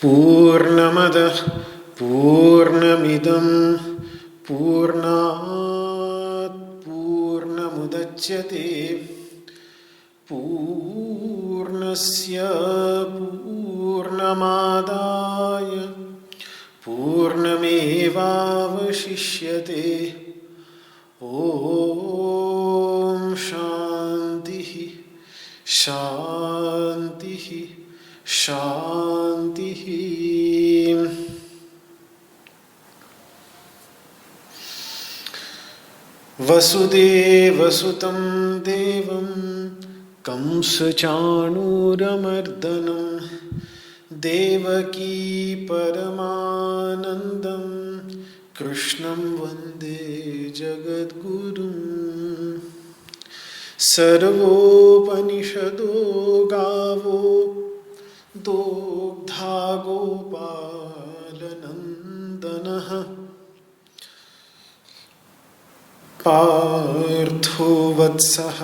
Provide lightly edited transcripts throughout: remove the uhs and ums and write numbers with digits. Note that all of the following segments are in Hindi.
पूर्णमदः पूर्णमिदं पूर्णात् पूर्णमुदच्यते पूर्णस्य पूर्णमादाय पूर्णमेवावशिष्यते। ॐ शान्तिः शान्तिः शान्तिः। वसुदेवसुतं देवं कंसचाणूरमर्दनं देवकी परमानन्दं कृष्णं वन्दे जगद्गुरुं। सर्वोपनिषदो गावो दोग्धा गोपालनन्दनः पार्थो वत्सः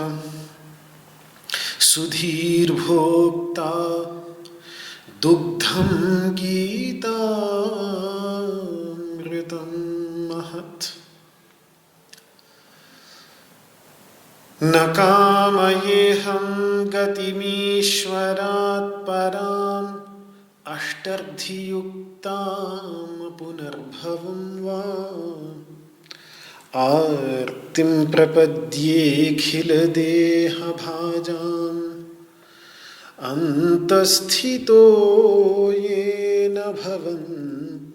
सुधीर्भोक्ता दुग्धं गीतामृतं महत्। न कामयेऽहं गतिमीश्वरात् पराम् अष्टर्धियुक्तां पुनर्भवं वा आर्तिं प्रपद्येऽखिलदेहभाजाम् अन्तस्थितो येन भवन्त्यदुःखाः।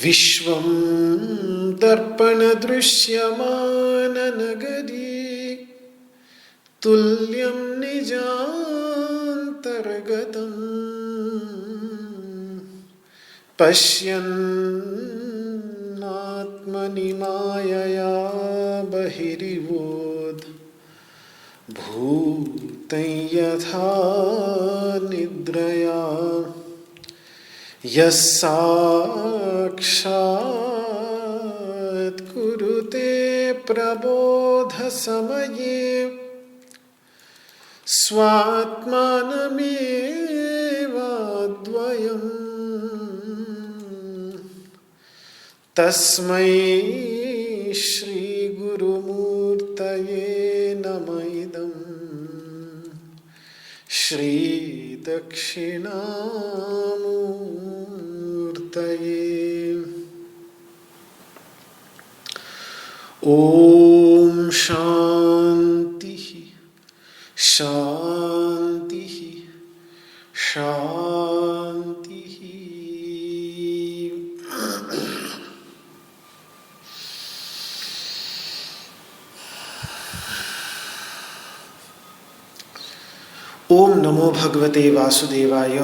विश्वं दर्पणदृश्यमाननगरी तुल्यं निजान्तर्गतम् पश्यन्नात्मनि मायया बहिरिवोद् भूतं यथा निद्रया यस्साक्षात् कुरुते प्रबोधसमये स्वात्मानमेवाद्वयम् तस्मै श्रीगुरुमूर्तये नमः इदं श्रीदक्षिणामूर्तये। ॐ शान्तिः शान्तिः शान्तिः। ओम नमो भगवते वासुदेवाय।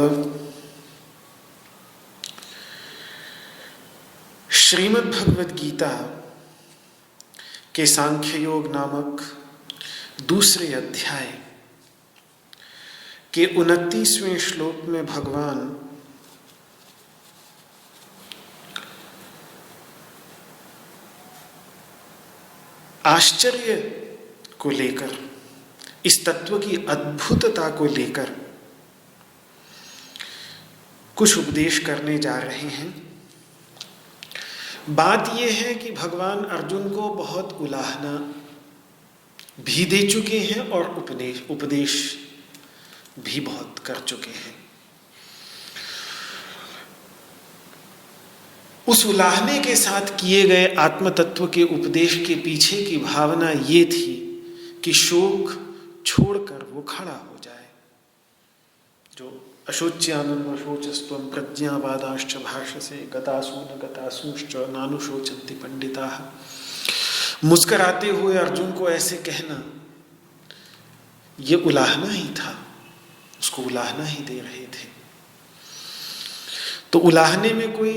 श्रीमद् भगवद गीता के सांख्य योग नामक दूसरे अध्याय के 29वें श्लोक में भगवान आश्चर्य को लेकर, इस तत्व की अद्भुतता को लेकर कुछ उपदेश करने जा रहे हैं। बात यह है कि भगवान अर्जुन को बहुत उलाहना भी दे चुके हैं और उपदेश भी बहुत कर चुके हैं। उस उलाहने के साथ किए गए आत्म तत्व के उपदेश के पीछे की भावना ये थी कि शोक छोड़कर वो खड़ा हो जाए। जो अशोच्यानन्व शोचस्त्वं प्रज्ञावादाश्च भाषसे गतासून गतासूश्च नानुशोचन्ति पंडिताः। मुस्कराते हुए अर्जुन को ऐसे कहना ये उलाहना ही था, उसको उलाहना ही दे रहे थे। तो उलाहने में कोई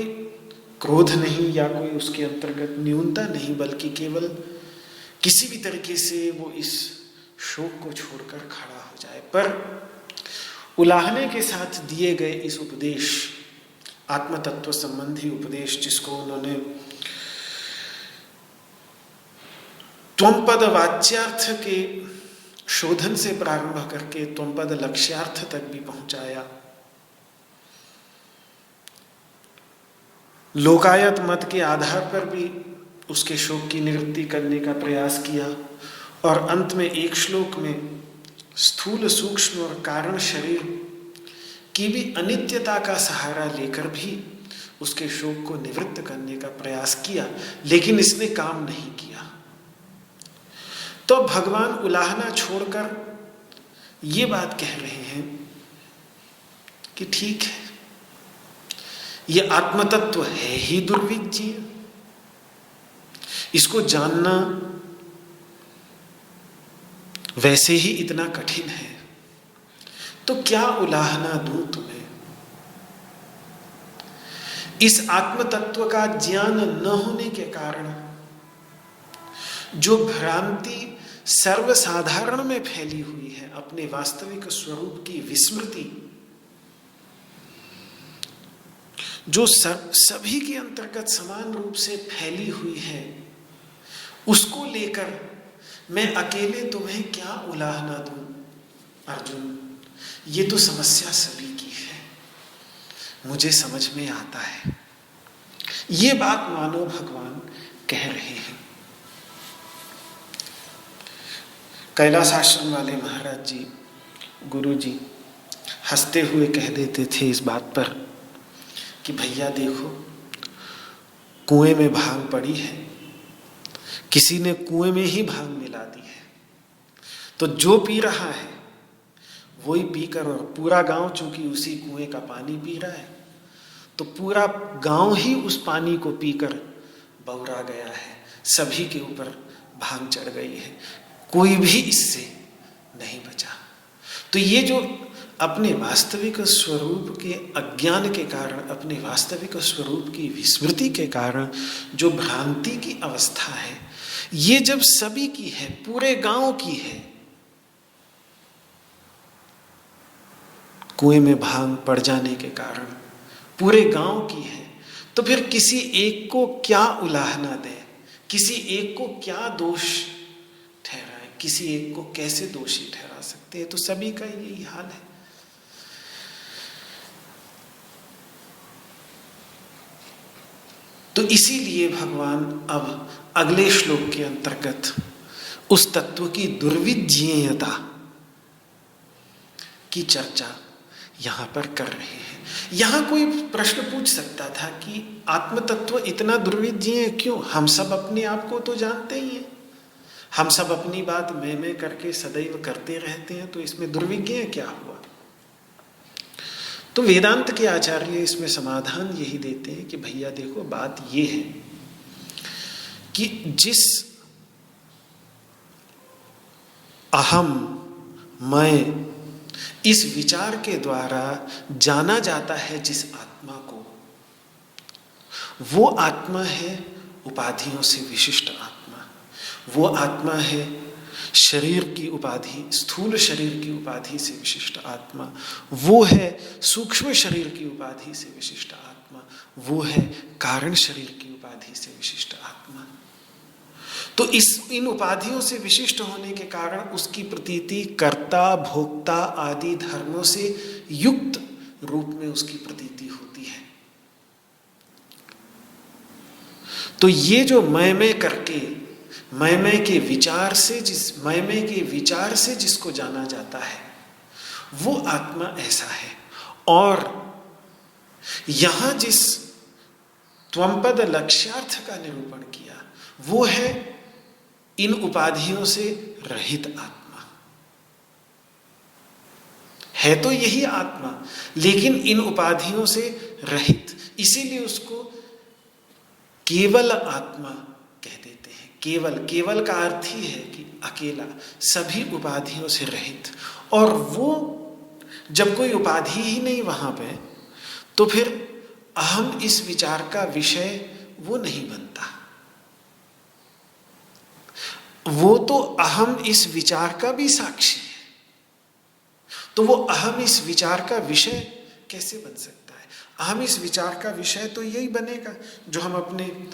क्रोध नहीं या कोई उसके अंतर्गत न्यूनता नहीं, बल्कि केवल किसी भी तरीके से वो इस शोक को छोड़कर खड़ा हो जाए। पर उलाहने के साथ दिए गए इस उपदेश, आत्म तत्व संबंधी उपदेश, जिसको उन्होंने त्वंपद वाच्यार्थ के शोधन से प्रारंभ करके त्वंपद लक्ष्यार्थ तक भी पहुंचाया, लोकायत मत के आधार पर भी उसके शोक की निवृत्ति करने का प्रयास किया, और अंत में एक श्लोक में स्थूल सूक्ष्म और कारण शरीर की भी अनित्यता का सहारा लेकर भी उसके शोक को निवृत्त करने का प्रयास किया, लेकिन इसने काम नहीं किया। तो भगवान उलाहना छोड़कर ये बात कह रहे हैं कि ठीक है, ये आत्मतत्व है ही दुर्विज्ञ, इसको जानना वैसे ही इतना कठिन है, तो क्या उलाहना दूं तुम्हें? इस आत्मतत्व का ज्ञान न होने के कारण जो भ्रांति सर्वसाधारण में फैली हुई है, अपने वास्तविक स्वरूप की विस्मृति जो सभी के अंतर्गत समान रूप से फैली हुई है, उसको लेकर मैं अकेले तुम्हें क्या उलाहना दूं अर्जुन? ये तो समस्या सभी की है, मुझे समझ में आता है। ये बात मानो भगवान कह रहे हैं। कैलाश आश्रम वाले महाराज जी, गुरु जी हंसते हुए कह देते थे इस बात पर कि भैया देखो, कुएं में भांग पड़ी है, किसी ने कुएं में ही भांग मिला दी है, तो जो पी रहा है वही पीकर, और पूरा गांव चूंकि उसी कुएं का पानी पी रहा है, तो पूरा गांव ही उस पानी को पीकर बौरा गया है, सभी के ऊपर भांग चढ़ गई है, कोई भी इससे नहीं बचा। तो ये जो अपने वास्तविक स्वरूप के अज्ञान के कारण, अपने वास्तविक स्वरूप की विस्मृति के कारण जो भ्रांति की अवस्था है, ये जब सभी की है, पूरे गांव की है, कुएं में भांग पड़ जाने के कारण पूरे गांव की है, तो फिर किसी एक को क्या उलाहना दे, किसी एक को क्या दोष ठहराए, किसी एक को कैसे दोषी ठहरा सकते हैं? तो सभी का यही हाल है। तो इसीलिए भगवान अब अगले श्लोक के अंतर्गत उस तत्व की दुर्विज्ञेयता की चर्चा यहां पर कर रहे हैं। यहां कोई प्रश्न पूछ सकता था कि आत्म तत्व इतना दुर्विज्ञेय क्यों? हम सब अपने आप को तो जानते ही हैं, हम सब अपनी बात मैं करके सदैव करते रहते हैं, तो इसमें दुर्विज्ञेय क्या हुआ? तो वेदांत के आचार्य इसमें समाधान यही देते हैं कि भैया देखो, बात ये है कि जिस अहम, मैं, इस विचार के द्वारा जाना जाता है जिस आत्मा को, वो आत्मा है उपाधियों से विशिष्ट आत्मा। वो आत्मा है शरीर की उपाधि, स्थूल शरीर की उपाधि से विशिष्ट आत्मा, वो है सूक्ष्म शरीर की उपाधि से विशिष्ट आत्मा, वो है कारण शरीर की उपाधि से विशिष्ट आत्मा। तो इन उपाधियों से विशिष्ट होने के कारण उसकी प्रतीति कर्ता, भोक्ता आदि धर्मों से युक्त रूप में उसकी प्रतीति होती है। तो ये जो मैं करके मैं के विचार से जिसको जाना जाता है वो आत्मा ऐसा है। और यहां जिस त्वमपद लक्ष्यार्थ का निरूपण किया वो है इन उपाधियों से रहित आत्मा। है तो यही आत्मा, लेकिन इन उपाधियों से रहित, इसीलिए उसको केवल आत्मा कह देते हैं। केवल का अर्थ ही है कि अकेला, सभी उपाधियों से रहित। और वो जब कोई उपाधि ही नहीं वहां पे, तो फिर अहम इस विचार का विषय वो नहीं बनता। वो तो अहम इस विचार का भी साक्षी है, तो वो अहम इस विचार का विषय कैसे बन सकता है? अहम इस विचार का विषय तो यही बनेगा जो हम अपने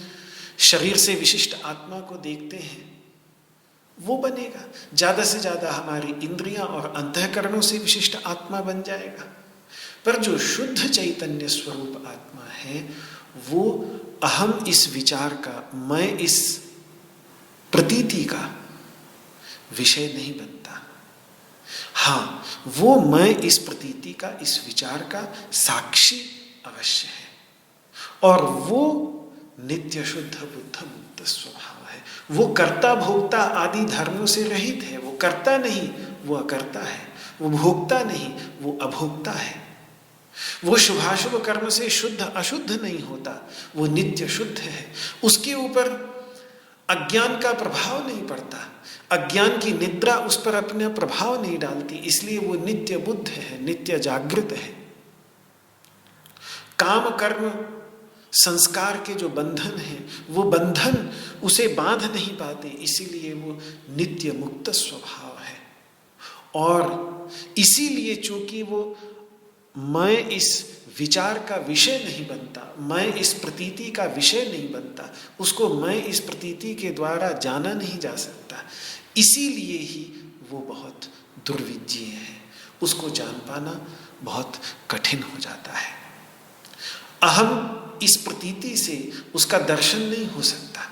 शरीर से विशिष्ट आत्मा को देखते हैं, वो बनेगा। ज्यादा से ज्यादा हमारी इंद्रियां और अंतःकरणों से विशिष्ट आत्मा बन जाएगा। पर जो शुद्ध चैतन्य स्वरूप आत्मा है वो अहम इस विचार का, मैं इस प्रतीति का विषय नहीं बनता। हाँ, वो मैं इस प्रतीति का, इस विचार का साक्षी अवश्य है। और वो नित्य शुद्ध बुद्ध मुक्त स्वभाव है। वो कर्ता भोक्ता आदि धर्मों से रहित है। वो कर्ता नहीं, वो अकर्ता है। वो भोक्ता नहीं, वो अभोक्ता है। वो शुभाशुभ कर्म से शुद्ध अशुद्ध नहीं होता, वो नित्य शुद्ध है। उसके ऊपर अज्ञान का प्रभाव नहीं पड़ता, अज्ञान की निद्रा उस पर अपना प्रभाव नहीं डालती, इसलिए वो नित्य बुद्ध है, नित्य जागृत है। काम कर्म संस्कार के जो बंधन हैं वो बंधन उसे बांध नहीं पाते, इसीलिए वो नित्य मुक्त स्वभाव है। और इसीलिए चूंकि वो मैं इस विचार का विषय नहीं बनता, मैं इस प्रतीति का विषय नहीं बनता, उसको मैं इस प्रतीति के द्वारा जाना नहीं जा सकता, इसीलिए ही वो बहुत दुर्विज्ञेय है। उसको जान पाना बहुत कठिन हो जाता है। अहम इस प्रतीति से उसका दर्शन नहीं हो सकता,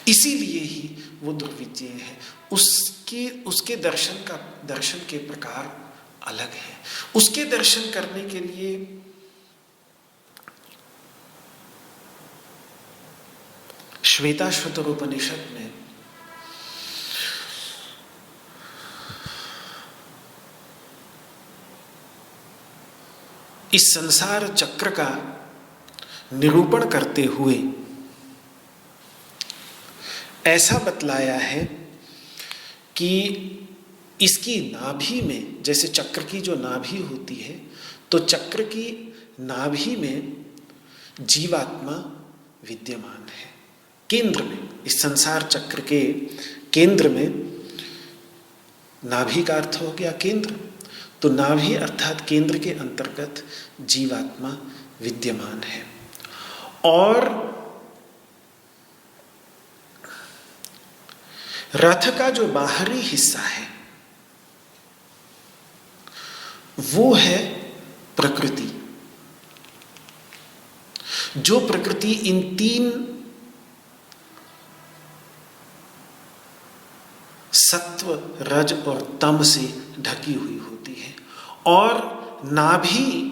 इसीलिए ही वो दुर्विज्ञेय है। उसके दर्शन के प्रकार अलग है। उसके दर्शन करने के लिए श्वेताश्वतर उपनिषद में इस संसार चक्र का निरूपण करते हुए ऐसा बतलाया है कि इसकी नाभि में, जैसे चक्र की जो नाभि होती है, तो चक्र की नाभि में जीवात्मा विद्यमान है। केंद्र में, इस संसार चक्र के केंद्र में, नाभि का अर्थ हो गया केंद्र, तो नाभि अर्थात केंद्र के अंतर्गत जीवात्मा विद्यमान है। और रथ का जो बाहरी हिस्सा है वो है प्रकृति। जो प्रकृति इन तीन सत्व, रज और तम से ढकी हुई होती है। और नाभि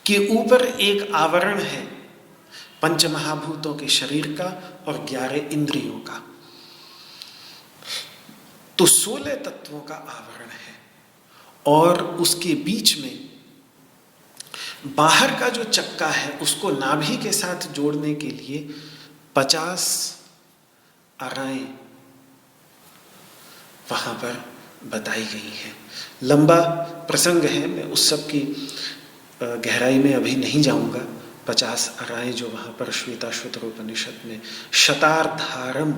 के ऊपर एक आवरण है पंचमहाभूतों के शरीर का और 11 इंद्रियों का, तो 16 तत्वों का आवरण है। और उसके बीच में बाहर का जो चक्का है उसको नाभि के साथ जोड़ने के लिए 50 आराएं वहां पर बताई गई है। लंबा प्रसंग है, मैं उस सब की गहराई में अभी नहीं जाऊंगा, 50 अराएं जो वहाँ पर श्वेताश्वतर उपनिषद में शतार्धारम,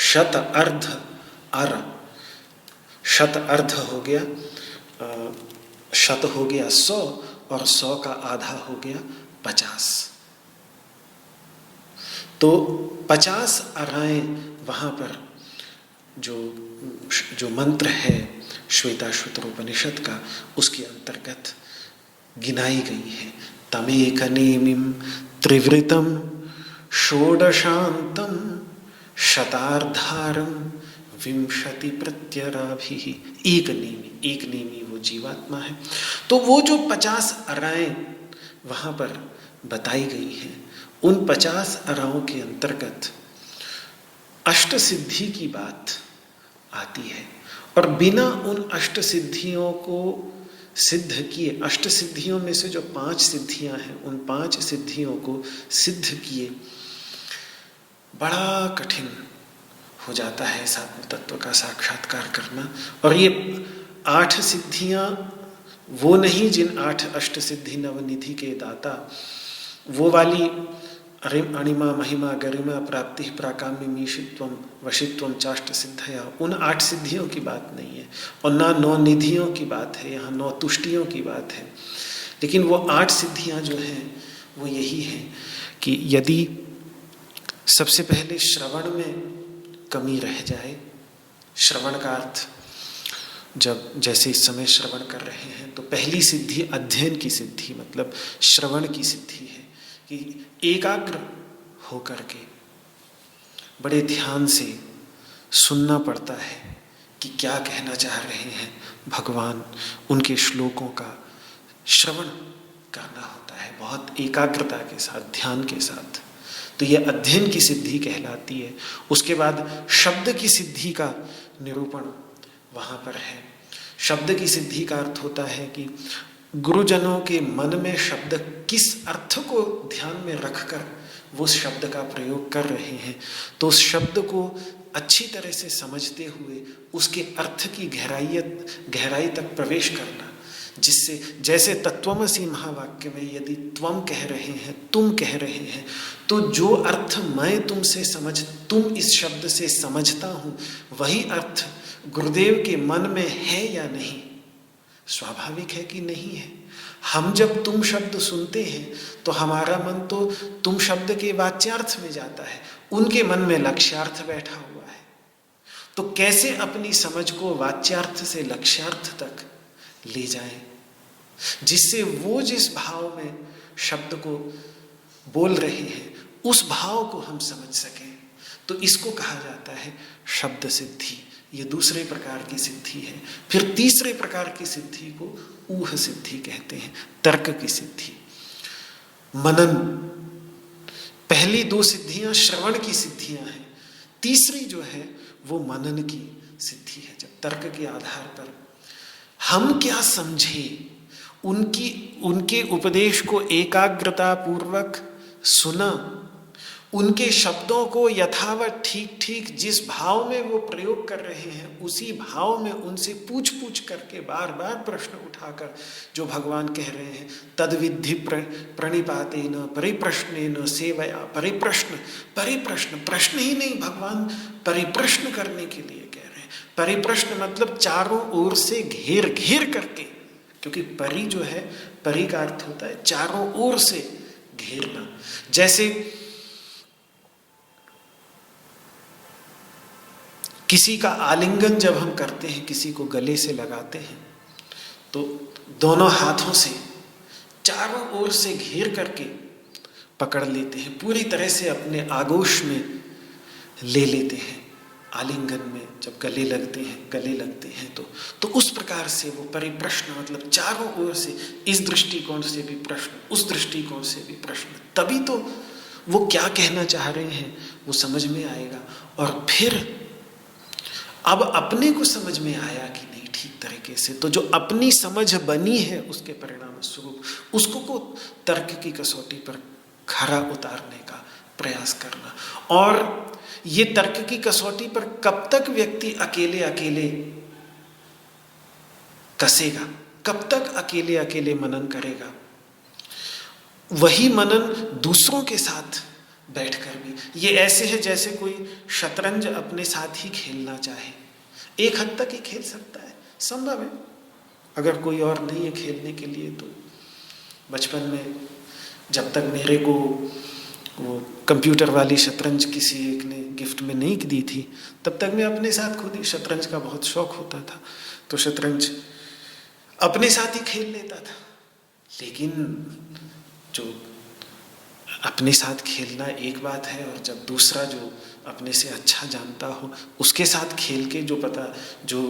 शत अर्ध अर, शत अर्ध हो गया, शत हो गया 100 और 100 का आधा हो गया 50। तो 50 अराएं वहाँ पर जो मंत्र है श्वेताश्वतर उपनिषद का, उसके अंतर्गत गिनाई गई है। तमेकनेमिं त्रिवृतम षोडशांतम शतार्धारम विंशति प्रत्यराभिः। एक नेमी वो जीवात्मा है। तो वो जो 50 अराएं वहाँ पर बताई गई हैं, उन 50 अराओं के अंतर्गत अष्ट सिद्धि की बात आती है। और बिना उन अष्ट सिद्धियों को सिद्ध किए, अष्ट सिद्धियों में से जो 5 सिद्धियां हैं, उन 5 सिद्धियों को सिद्ध किए बड़ा कठिन हो जाता है इस आत्म तत्व का साक्षात्कार करना। और ये 8 सिद्धियां वो नहीं जिन 8 अष्ट सिद्धि नवनिधि के दाता, वो वाली अणिमा महिमा गरिमा प्राप्ति प्राकाम्य मीशित्वम वशित्वम चाष्ट सिद्धया, उन 8 सिद्धियों की बात नहीं है। और ना 9 निधियों की बात है, यहाँ 9 तुष्टियों की बात है। लेकिन वो 8 सिद्धियाँ जो हैं वो यही हैं कि यदि सबसे पहले श्रवण में कमी रह जाए, श्रवण का अर्थ जब जैसे इस समय श्रवण कर रहे हैं, तो पहली सिद्धि अध्ययन की सिद्धि, मतलब श्रवण की सिद्धि है कि एकाग्र होकर के बड़े ध्यान से सुनना पड़ता है कि क्या कहना चाह रहे हैं भगवान। उनके श्लोकों का श्रवण करना होता है बहुत एकाग्रता के साथ, ध्यान के साथ। तो ये अध्ययन की सिद्धि कहलाती है। उसके बाद शब्द की सिद्धि का निरूपण वहाँ पर है। शब्द की सिद्धि का अर्थ होता है कि गुरुजनों के मन में शब्द किस अर्थ को ध्यान में रखकर वो शब्द का प्रयोग कर रहे हैं, तो उस शब्द को अच्छी तरह से समझते हुए उसके अर्थ की गहराई तक प्रवेश करना, जिससे जैसे तत्वमसि महावाक्य में यदि त्वम कह रहे हैं, तुम कह रहे हैं, तो जो अर्थ मैं तुम इस शब्द से समझता हूँ, वही अर्थ गुरुदेव के मन में है या नहीं। स्वाभाविक है कि नहीं है। हम जब तुम शब्द सुनते हैं तो हमारा मन तो तुम शब्द के वाच्यार्थ में जाता है, उनके मन में लक्ष्यार्थ बैठा हुआ है। तो कैसे अपनी समझ को वाच्यार्थ से लक्ष्यार्थ तक ले जाएं, जिससे वो जिस भाव में शब्द को बोल रहे हैं उस भाव को हम समझ सकें। तो इसको कहा जाता है शब्द सिद्धि। ये दूसरे प्रकार की सिद्धि है। फिर तीसरे प्रकार की सिद्धि को ऊह सिद्धि कहते हैं, तर्क की सिद्धि, मनन। पहली 2 सिद्धियां श्रवण की सिद्धियां हैं, तीसरी जो है वो मनन की सिद्धि है। जब तर्क के आधार पर हम क्या समझे, उनके उपदेश को एकाग्रता पूर्वक सुना, उनके शब्दों को यथावत ठीक जिस भाव में वो प्रयोग कर रहे हैं उसी भाव में उनसे पूछ करके बार बार प्रश्न उठाकर जो भगवान कह रहे हैं, तद्विद्धि प्रणिपातेन परिप्रश्नेन सेवया। प्रश्न ही नहीं, भगवान परिप्रश्न करने के लिए कह रहे हैं। परिप्रश्न मतलब चारों ओर से घेर करके, क्योंकि परि जो है, परि का अर्थ होता है चारों ओर से घेरना। जैसे किसी का आलिंगन जब हम करते हैं, किसी को गले से लगाते हैं, तो दोनों हाथों से चारों ओर से घेर करके पकड़ लेते हैं, पूरी तरह से अपने आगोश में ले लेते हैं। आलिंगन में जब गले लगते हैं तो उस प्रकार से वो परिप्रश्न, मतलब चारों ओर से, इस दृष्टिकोण से भी प्रश्न, उस दृष्टिकोण से भी प्रश्न, तभी तो वो क्या कहना चाह रहे हैं वो समझ में आएगा। और फिर अब अपने को समझ में आया कि नहीं ठीक तरीके से, तो जो अपनी समझ बनी है उसके परिणाम स्वरूप उसको को तर्क की कसौटी पर खरा उतारने का प्रयास करना। और ये तर्क की कसौटी पर कब तक व्यक्ति अकेले कसेगा, कब तक अकेले मनन करेगा। वही मनन दूसरों के साथ बैठकर भी, ये ऐसे है जैसे कोई शतरंज अपने साथ ही खेलना चाहे। एक हद तक ही खेल सकता है, संभव है, अगर कोई और नहीं है खेलने के लिए। तो बचपन में जब तक मेरे को वो कंप्यूटर वाली शतरंज किसी एक ने गिफ्ट में नहीं दी थी, तब तक मैं अपने साथ खुद ही, शतरंज का बहुत शौक होता था तो शतरंज अपने साथ ही खेल लेता था। लेकिन जो अपने साथ खेलना एक बात है, और जब दूसरा जो अपने से अच्छा जानता हो उसके साथ खेल के जो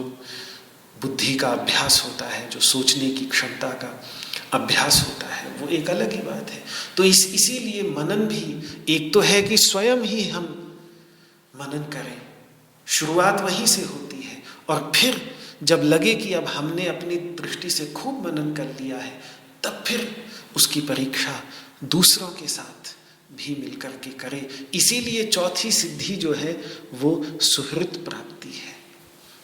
बुद्धि का अभ्यास होता है, जो सोचने की क्षमता का अभ्यास होता है, वो एक अलग ही बात है। तो इसीलिए मनन भी एक तो है कि स्वयं ही हम मनन करें, शुरुआत वहीं से होती है, और फिर जब लगे कि अब हमने अपनी दृष्टि से खूब मनन कर लिया है, तब फिर उसकी परीक्षा दूसरों के साथ भी मिलकर के करें। इसीलिए चौथी सिद्धि जो है वो सुहृत प्राप्ति है,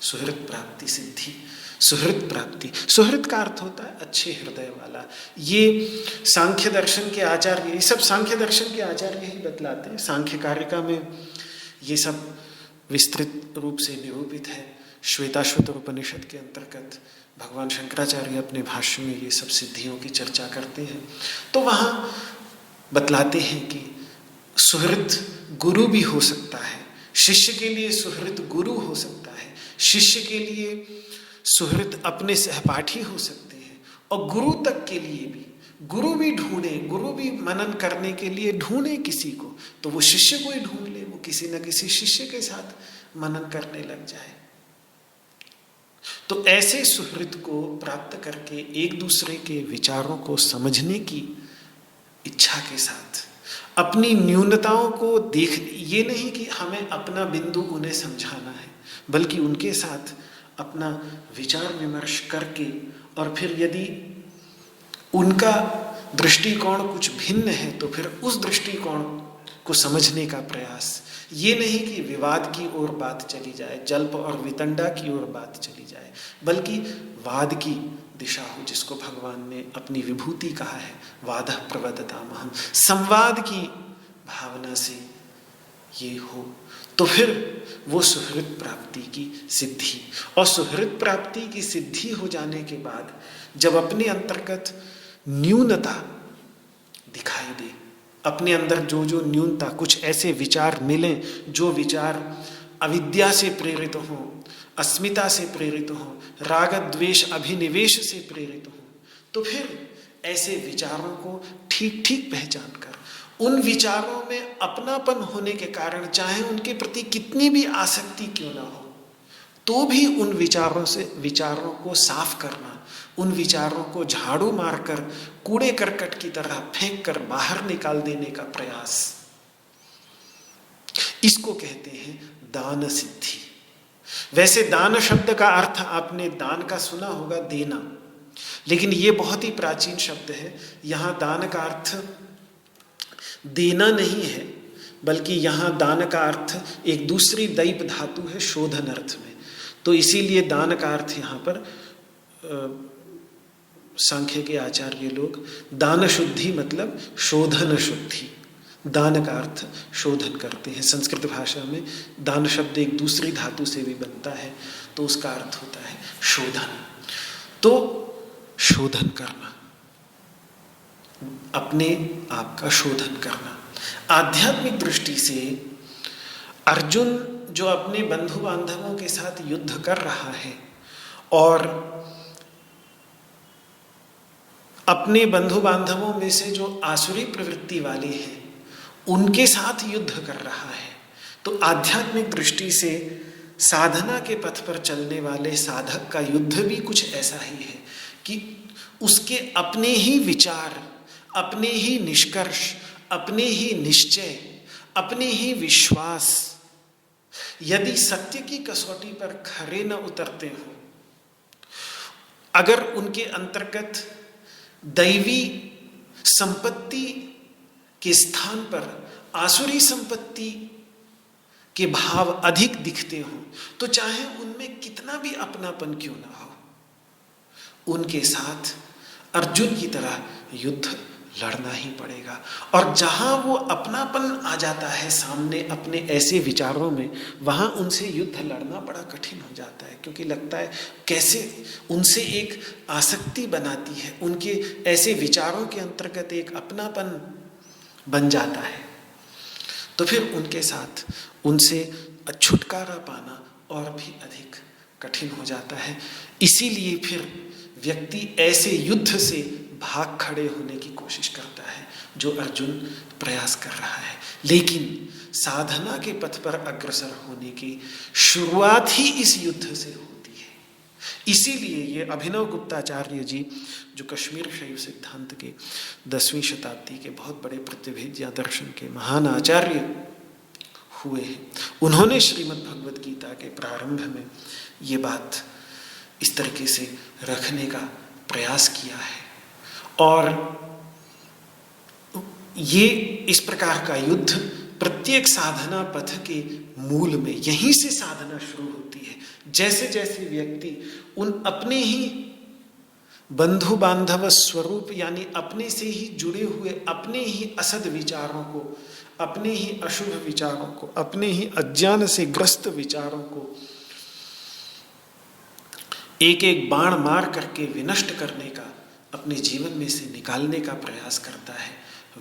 सुहृत प्राप्ति सिद्धि। सुहृत प्राप्ति, सुहृत का अर्थ होता है अच्छे हृदय वाला। ये सांख्य दर्शन के आचार्य, ये सब सांख्य दर्शन के आचार्य ही बतलाते हैं। सांख्य कारिका में ये सब विस्तृत रूप से निरूपित है। श्वेताश्वतर उपनिषद के अंतर्गत भगवान शंकराचार्य अपने भाष्य में ये सब सिद्धियों की चर्चा करते हैं। तो वहाँ बतलाते हैं कि सुहृत गुरु भी हो सकता है, शिष्य के लिए सुहृत गुरु हो सकता है, शिष्य के लिए सुहृत अपने सहपाठी हो सकते हैं, और गुरु तक के लिए भी, गुरु भी ढूंढे, गुरु भी मनन करने के लिए ढूंढे किसी को, तो वो शिष्य को ही ढूंढ ले, वो किसी न किसी शिष्य के साथ मनन करने लग जाए। तो ऐसे सुहृत को प्राप्त करके एक दूसरे के विचारों को समझने की इच्छा के साथ अपनी न्यूनताओं को देख, ये नहीं कि हमें अपना बिंदु उन्हें समझाना है, बल्कि उनके साथ अपना विचार विमर्श करके, और फिर यदि उनका दृष्टिकोण कुछ भिन्न है तो फिर उस दृष्टिकोण को समझने का प्रयास। ये नहीं कि विवाद की ओर बात चली जाए, जल्प और वितंडा की ओर बात चली जाए, बल्कि वाद की दिशा हो, जिसको भगवान ने अपनी विभूति कहा है, वादः प्रवदतामहम्, संवाद की भावना से ये हो, तो फिर वो सुहृत प्राप्ति की सिद्धि। और सुहृत प्राप्ति की सिद्धि हो जाने के बाद जब अपने अंतर्गत न्यूनता दिखाई दे, अपने अंदर जो जो न्यूनता, कुछ ऐसे विचार मिलें जो विचार अविद्या से प्रेरित हों, अस्मिता से प्रेरित हों, राग द्वेष अभिनिवेश से प्रेरित हों, तो फिर ऐसे विचारों को ठीक ठीक पहचान कर उन विचारों में अपनापन होने के कारण, चाहे उनके प्रति कितनी भी आसक्ति क्यों ना हो, तो भी उन विचारों को साफ करना, उन विचारों को झाड़ू मारकर कूड़े करकट की तरह फेंक कर बाहर निकाल देने का प्रयास, इसको कहते हैं दान सिद्धि। वैसे दान शब्द का अर्थ आपने दान का सुना होगा, देना, लेकिन ये बहुत ही प्राचीन शब्द है। यहाँ दान का अर्थ देना नहीं है, बल्कि यहाँ दान का अर्थ एक दूसरी दैप धातु है शोधन अर्थ में। तो इसीलिए दान का अर्थ यहाँ पर सांख्य के आचार्य लोग दान शुद्धि मतलब शोधन शुद्धि, दान का अर्थ शोधन करते हैं। संस्कृत भाषा में दान शब्द एक दूसरी धातु से भी बनता है, तो उसका अर्थ होता है शोधन। तो शोधन करना, अपने आप का शोधन करना। आध्यात्मिक दृष्टि से अर्जुन जो अपने बंधु बांधवों के साथ युद्ध कर रहा है और अपने बंधु बांधवों में से जो आसुरी प्रवृत्ति वाले हैं उनके साथ युद्ध कर रहा है, तो आध्यात्मिक दृष्टि से साधना के पथ पर चलने वाले साधक का युद्ध भी कुछ ऐसा ही है कि उसके अपने ही विचार, अपने ही निष्कर्ष, अपने ही निश्चय, अपने ही विश्वास यदि सत्य की कसौटी पर खरे न उतरते हो, अगर उनके अंतर्गत दैवी संपत्ति के स्थान पर आसुरी संपत्ति के भाव अधिक दिखते हो, तो चाहे उनमें कितना भी अपनापन क्यों ना हो, उनके साथ अर्जुन की तरह युद्ध लड़ना ही पड़ेगा। और जहाँ वो अपनापन आ जाता है सामने अपने ऐसे विचारों में, वहाँ उनसे युद्ध लड़ना बड़ा कठिन हो जाता है, क्योंकि लगता है कैसे उनसे एक आसक्ति बनाती है, उनके ऐसे विचारों के अंतर्गत एक अपनापन बन जाता है। तो फिर उनके साथ उनसे छुटकारा पाना और भी अधिक कठिन हो जाता है। इसीलिए फिर व्यक्ति ऐसे युद्ध से भाग खड़े होने की कोशिश करता है, जो अर्जुन प्रयास कर रहा है। लेकिन साधना के पथ पर अग्रसर होने की शुरुआत ही इस युद्ध से होती है। इसीलिए ये अभिनव गुप्ताचार्य जी, जो कश्मीर शैव सिद्धांत के 10वीं शताब्दी के बहुत बड़े प्रतिभेद या दर्शन के महान आचार्य हुए हैं, उन्होंने श्रीमद् भगवद गीता के प्रारंभ में ये बात इस तरीके से रखने का प्रयास किया है। और ये इस प्रकार का युद्ध प्रत्येक साधना पथ के मूल में, यहीं से साधना शुरू होती है। जैसे जैसे व्यक्ति उन अपने ही बंधु बांधव स्वरूप, यानी अपने से ही जुड़े हुए अपने ही असद विचारों को, अपने ही अशुभ विचारों को, अपने ही अज्ञान से ग्रस्त विचारों को एक एक बाण मार करके विनष्ट करने का, अपने जीवन में से निकालने का प्रयास करता है,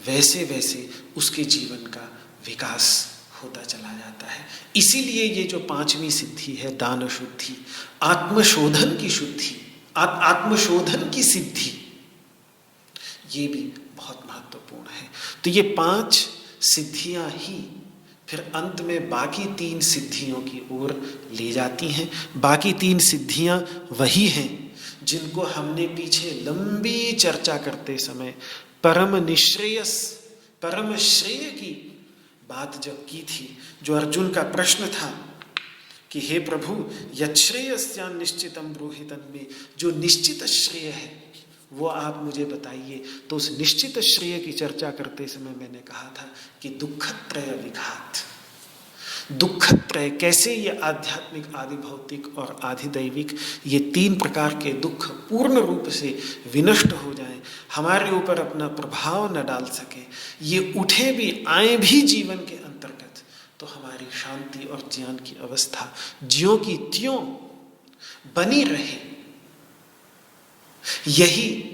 वैसे वैसे उसके जीवन का विकास होता चला जाता है। इसीलिए ये जो 5वीं सिद्धि है, दान शुद्धि, आत्मशोधन की शुद्धि, आत्मशोधन की सिद्धि, ये भी बहुत महत्वपूर्ण है। तो ये 5 सिद्धियां ही फिर अंत में बाकी 3 सिद्धियों की ओर ले जाती हैं। बाकी 3 सिद्धियां वही हैं जिनको हमने पीछे लंबी चर्चा करते समय परम निश्रेयस, परम श्रेय की बात जब की थी, जो अर्जुन का प्रश्न था कि हे प्रभु, यच्छ्रेयस्या निश्चितम ब्रूहि तन्मे, जो निश्चित श्रेय है वो आप मुझे बताइए। तो उस निश्चित श्रेय की चर्चा करते समय मैंने कहा था कि दुःखत्रय विघात, दुःखत्रय, कैसे ये आध्यात्मिक, आदि भौतिक और आदि दैविक, ये 3 प्रकार के दुख पूर्ण रूप से विनष्ट हो जाएं, हमारे ऊपर अपना प्रभाव न डाल सके, ये उठे भी आए भी जीवन के अंतर्गत, तो हमारी शांति और ज्ञान की अवस्था ज्यों की त्यों बनी रहे। यही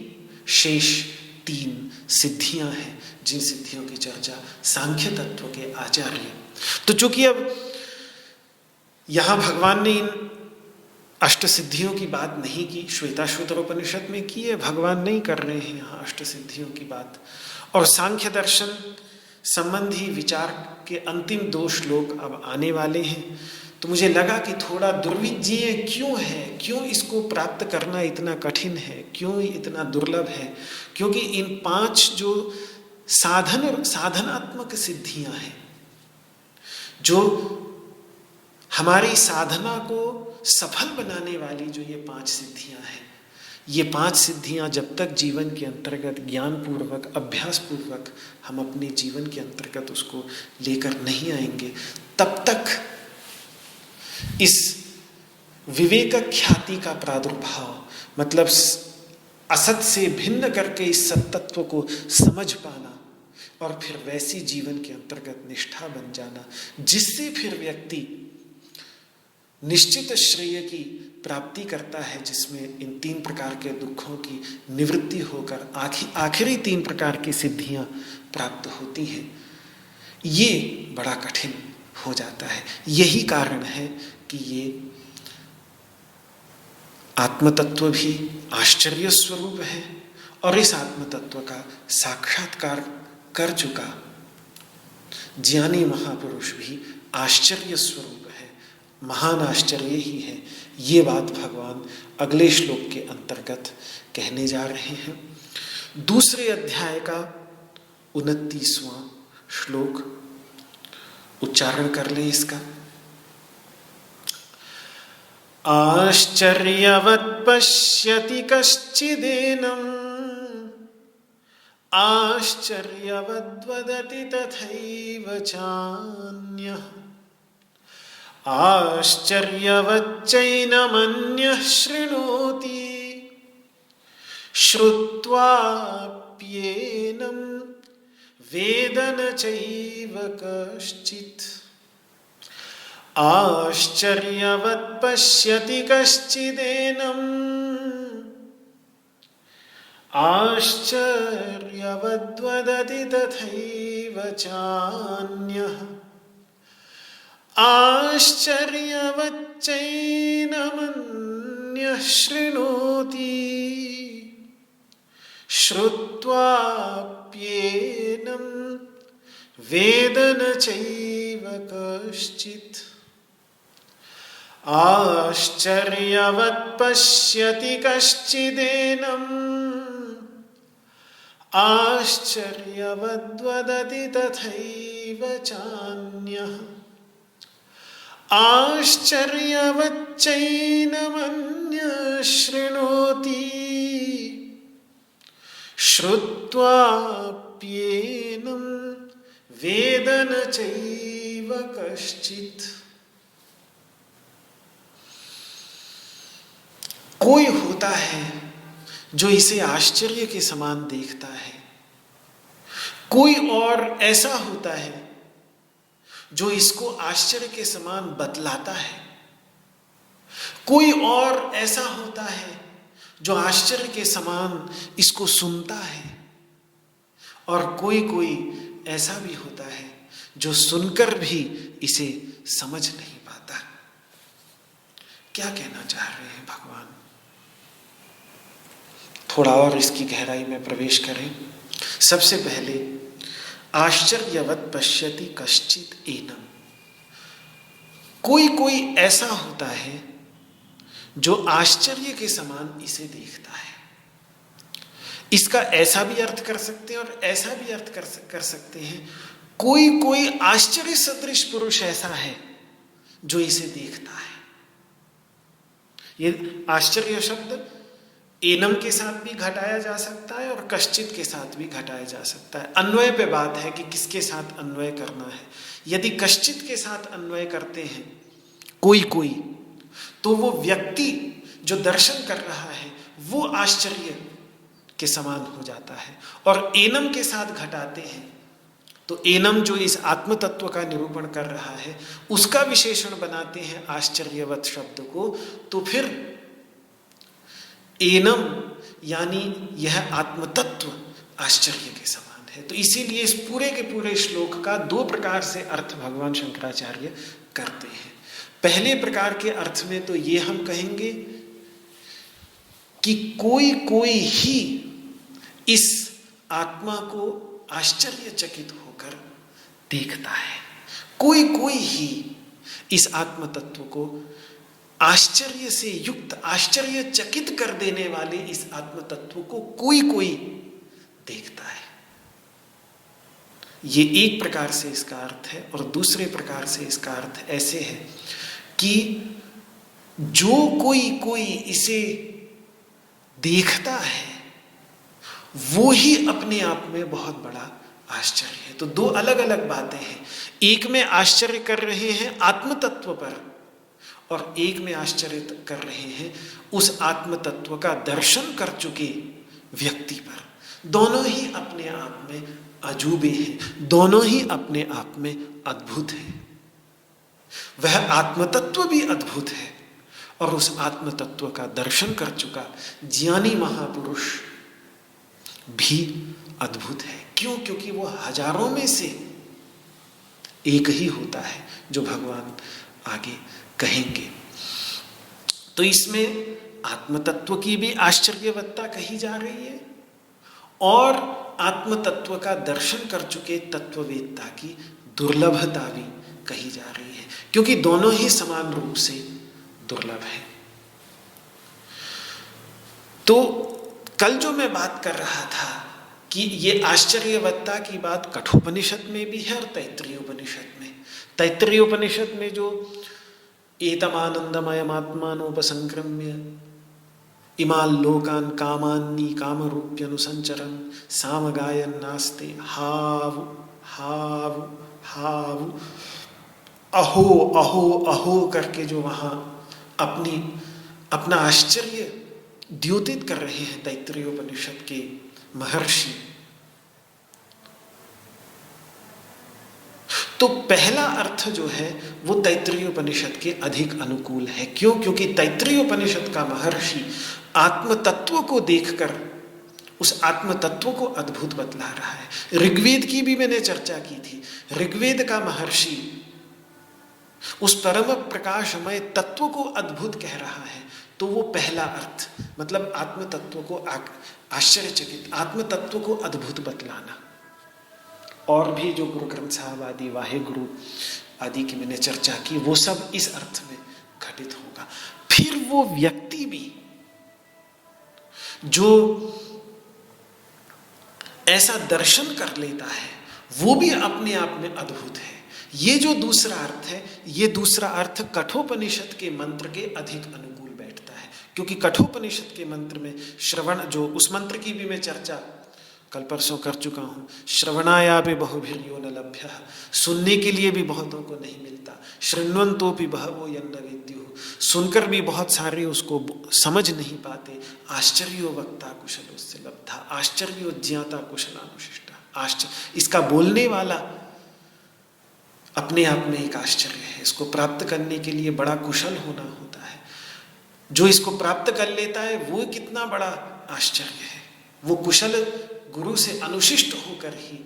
शेष 3 सिद्धियां हैं, जिन सिद्धियों की चर्चा सांख्य तत्व के आचार्य, तो चूंकि अब यहां भगवान ने इन अष्ट सिद्धियों की बात नहीं की, श्वेताश्वतर उपनिषद में की है, भगवान नहीं कर रहे हैं यहाँ अष्ट सिद्धियों की बात। और सांख्य दर्शन संबंधी विचार के अंतिम 2 श्लोक अब आने वाले हैं, तो मुझे लगा कि थोड़ा दुर्विज्ञेय क्यों है, क्यों इसको प्राप्त करना इतना कठिन है, क्यों इतना दुर्लभ है, क्योंकि इन 5 जो साधनात्मक सिद्धियां हैं, जो हमारी साधना को सफल बनाने वाली जो ये 5 सिद्धियां हैं, ये 5 सिद्धियां जब तक जीवन के अंतर्गत ज्ञान पूर्वक, अभ्यास पूर्वक हम अपने जीवन के अंतर्गत उसको लेकर नहीं आएंगे, तब तक इस विवेक ख्याति का प्रादुर्भाव, मतलब असत से भिन्न करके इस सत्तत्व को समझ पाना और फिर वैसी जीवन के अंतर्गत निष्ठा बन जाना, जिससे फिर व्यक्ति निश्चित श्रेय की प्राप्ति करता है, जिसमें इन 3 प्रकार के दुखों की निवृत्ति होकर आखिरी 3 प्रकार की सिद्धियां प्राप्त होती हैं। ये बड़ा कठिन हो जाता है। यही कारण है कि ये आत्मतत्व भी आश्चर्य स्वरूप है, और इस आत्मतत्व का साक्षात्कार कर चुका ज्ञानी महापुरुष भी आश्चर्य स्वरूप है, महान आश्चर्य ही है। ये बात भगवान अगले श्लोक के अंतर्गत कहने जा रहे हैं। दूसरे अध्याय का 29वां श्लोक उच्चारण कर लें इसका। आश्चर्यवत् पश्यति कश्चिदेनम् आश्चर्यवद्वदति तथैव चान्यः आश्चर्यवच्चैनमन्यः शृणोति श्रुत्वाप्येतम् वेद न चैव कश्चित् आश्चर्यवत् पश्यति कश्चिदेनम् आश्चर्यवद्वदति तथैव चान्यः आश्चर्यवच्चैनमन्यः शृणोति श्रुत्वाप्येनं वेद न चैव कश्चित् आश्चर्यवत् पश्यति कश्चिदेनम् आश्चर्यवद्वदति तथैव चान्यः आश्चर्यवच्चैनमन्यः शृणोति श्रुत्वाप्येनं वेद न चैव कश्चित्। कोई होता है जो इसे आश्चर्य के समान देखता है, कोई और ऐसा होता है जो इसको आश्चर्य के समान बतलाता है, कोई और ऐसा होता है जो आश्चर्य के समान इसको सुनता है, और कोई ऐसा भी होता है जो सुनकर भी इसे समझ नहीं पाता। क्या कहना चाह रहे हैं भगवान? थोड़ा और इसकी गहराई में प्रवेश करें। सबसे पहले आश्चर्यवत् पश्यति कश्चित् एनम्, कोई ऐसा होता है जो आश्चर्य के समान इसे देखता है। इसका ऐसा भी अर्थ कर सकते हैं और ऐसा भी अर्थ कर सकते हैं, कोई आश्चर्य सदृश पुरुष ऐसा है जो इसे देखता है। ये आश्चर्य शब्द एनम के साथ भी घटाया जा सकता है और कश्चित के साथ भी घटाया जा सकता है। अन्वय पे बात है कि किसके साथ अन्वय करना है। यदि कश्चित के साथ अन्वय करते हैं कोई, तो वो व्यक्ति जो दर्शन कर रहा है वो आश्चर्य के समान हो जाता है, और एनम के साथ घटाते हैं तो एनम जो इस आत्म तत्व का निरूपण कर रहा है उसका विशेषण बनाते हैं आश्चर्यवत शब्द को, तो फिर एनम यानी यह आत्म तत्व आश्चर्य के समान है। तो इसीलिए इस पूरे के पूरे श्लोक का दो प्रकार से अर्थ भगवान शंकराचार्य करते हैं। पहले प्रकार के अर्थ में तो ये हम कहेंगे कि कोई ही इस आत्मा को आश्चर्यचकित होकर देखता है, कोई ही इस आत्म तत्व को आश्चर्य से युक्त, आश्चर्यचकित कर देने वाले इस आत्म तत्व को कोई देखता है। ये एक प्रकार से इसका अर्थ है। और दूसरे प्रकार से इसका अर्थ ऐसे है कि जो कोई इसे देखता है वो ही अपने आप में बहुत बड़ा आश्चर्य है। तो दो अलग अलग बातें हैं। एक में आश्चर्य कर रहे हैं आत्म तत्व पर, और एक में आश्चर्य कर रहे हैं उस आत्म तत्व का दर्शन कर चुके व्यक्ति पर। दोनों ही अपने आप में अजूबे हैं, दोनों ही अपने आप में अद्भुत हैं। वह आत्म तत्व भी अद्भुत है और उस आत्म तत्व का दर्शन कर चुका ज्ञानी महापुरुष भी अद्भुत है। क्यों? क्योंकि वो हजारों में से एक ही होता है, जो भगवान आगे कहेंगे। तो इसमें आत्म तत्व की भी आश्चर्यवत्ता कही जा रही है और आत्म तत्व का दर्शन कर चुके तत्ववेत्ता की दुर्लभता भी कही जा रही है, क्योंकि दोनों ही समान रूप से दुर्लभ है। तो कल जो मैं बात कर रहा था कि ये आश्चर्यवत्ता की बात कठोपनिषद में भी है और तैत्तिरीय उपनिषद में। तैत्तिरीय उपनिषद में जो एतमानंदमयमात्मानोपसंक्रम्य इमाल लोकान कामान्नी कामरूप्यनुसंचरन् सामगायन नास्ते हाव हाव हाव अहो अहो अहो करके जो वहाँ अपना आश्चर्य द्योतित कर रहे हैं तैत्तिरीय उपनिषद के महर्षि। तो पहला अर्थ जो है वो तैत्तिरीय उपनिषद के अधिक अनुकूल है। क्यों? क्योंकि तैत्तिरीय उपनिषद का महर्षि आत्म तत्व को देखकर उस आत्म तत्व को अद्भुत बतला रहा है। ऋग्वेद की भी मैंने चर्चा की थी। ऋग्वेद का महर्षि उस परम प्रकाशमय तत्व को अद्भुत कह रहा है। तो वो पहला अर्थ, मतलब आत्म तत्व को आश्चर्यचकित, आत्म तत्व को अद्भुत बतलाना। और भी जो गुरु ग्रंथ साहब आदि, वाहे गुरु आदि की मैंने चर्चा की, वो सब इस अर्थ में घटित होगा। फिर वो व्यक्ति भी जो ऐसा दर्शन कर लेता है वो भी अपने आप में अद्भुत है। ये जो दूसरा अर्थ है, ये दूसरा अर्थ कठोपनिषद के मंत्र के अधिक अनुकूल बैठता है। क्योंकि कठोपनिषद के मंत्र में श्रवण, जो उस मंत्र की भी मैं चर्चा कल परसों कर चुका हूँ, श्रवणायापि बहुभिर्यो न लभ्यः, सुनने के लिए भी बहुतों को नहीं मिलता। शृण्वन्तोऽपि बहवो यन्न वेद्युः, सुनकर भी बहुत सारे उसको समझ नहीं पाते। आश्चर्यो वक्ता कुशलोस्य लब्धा, आश्चर्यो ज्ञाता कुशलानुशिष्टा। आश्चर्य, इसका बोलने वाला अपने आप में एक आश्चर्य है। इसको प्राप्त करने के लिए बड़ा कुशल होना होता है। जो इसको प्राप्त कर लेता है वो कितना बड़ा आश्चर्य है। वो कुशल गुरु से अनुशिष्ट होकर ही,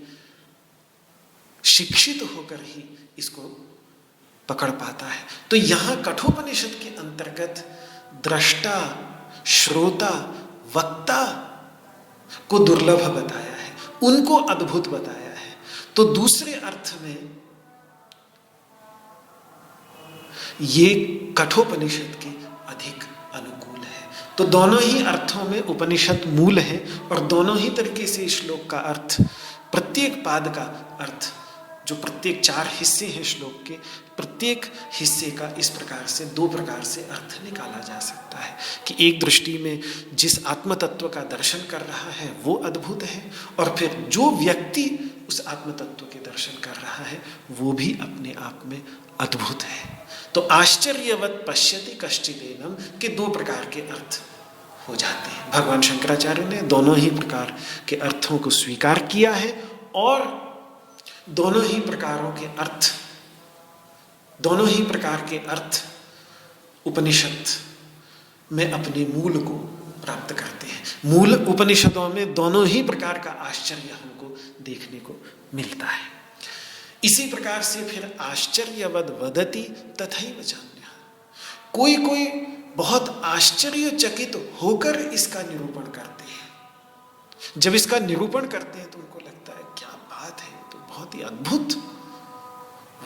शिक्षित होकर ही इसको पकड़ पाता है। तो यहाँ कठोपनिषद के अंतर्गत दृष्टा, श्रोता, वक्ता को दुर्लभ बताया है, उनको अद्भुत बताया है। तो दूसरे अर्थ में ये कठोपनिषद के अधिक अनुकूल है। तो दोनों ही अर्थों में उपनिषद मूल है और दोनों ही तरीके से श्लोक का अर्थ, प्रत्येक पाद का अर्थ, जो प्रत्येक 4 हिस्से हैं श्लोक के, प्रत्येक हिस्से का इस प्रकार से 2 प्रकार से अर्थ निकाला जा सकता है कि एक दृष्टि में जिस आत्म तत्व का दर्शन कर रहा है वो अद्भुत है, और फिर जो व्यक्ति उस आत्म तत्व के दर्शन कर रहा है वो भी अपने आप में अद्भुत है। तो आश्चर्यवत पश्यति कश्चिदेनम के 2 प्रकार के अर्थ हो जाते हैं। भगवान शंकराचार्य ने दोनों ही प्रकार के अर्थों को स्वीकार किया है और दोनों ही प्रकार के अर्थ उपनिषद में अपने मूल को प्राप्त करते हैं। मूल उपनिषदों में दोनों ही प्रकार का आश्चर्य हमको देखने को मिलता है। इसी प्रकार से फिर आश्चर्यवद वदति तथैव चान्यः, कोई बहुत आश्चर्यचकित होकर इसका निरूपण करते हैं। जब इसका निरूपण करते हैं तो उनको लगता है क्या बात है, तो बहुत ही अद्भुत